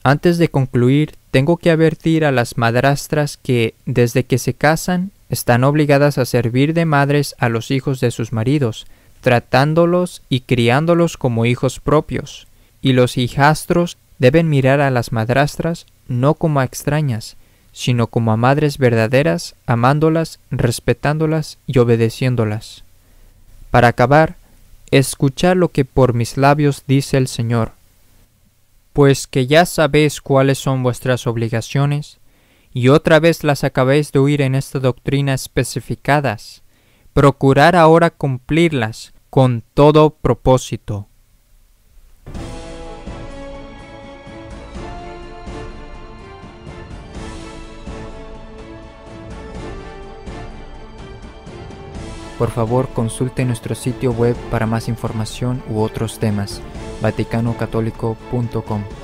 Antes de concluir, tengo que advertir a las madrastras que, desde que se casan, están obligadas a servir de madres a los hijos de sus maridos, tratándolos y criándolos como hijos propios, y los hijastros deben mirar a las madrastras no como a extrañas, sino como a madres verdaderas, amándolas, respetándolas y obedeciéndolas. Para acabar, escuchad lo que por mis labios dice el Señor. Pues que ya sabéis cuáles son vuestras obligaciones, y otra vez las acabáis de oír en esta doctrina especificadas, procurad ahora cumplirlas con todo propósito. Por favor, consulte nuestro sitio web para más información u otros temas, vaticanocatolico.com.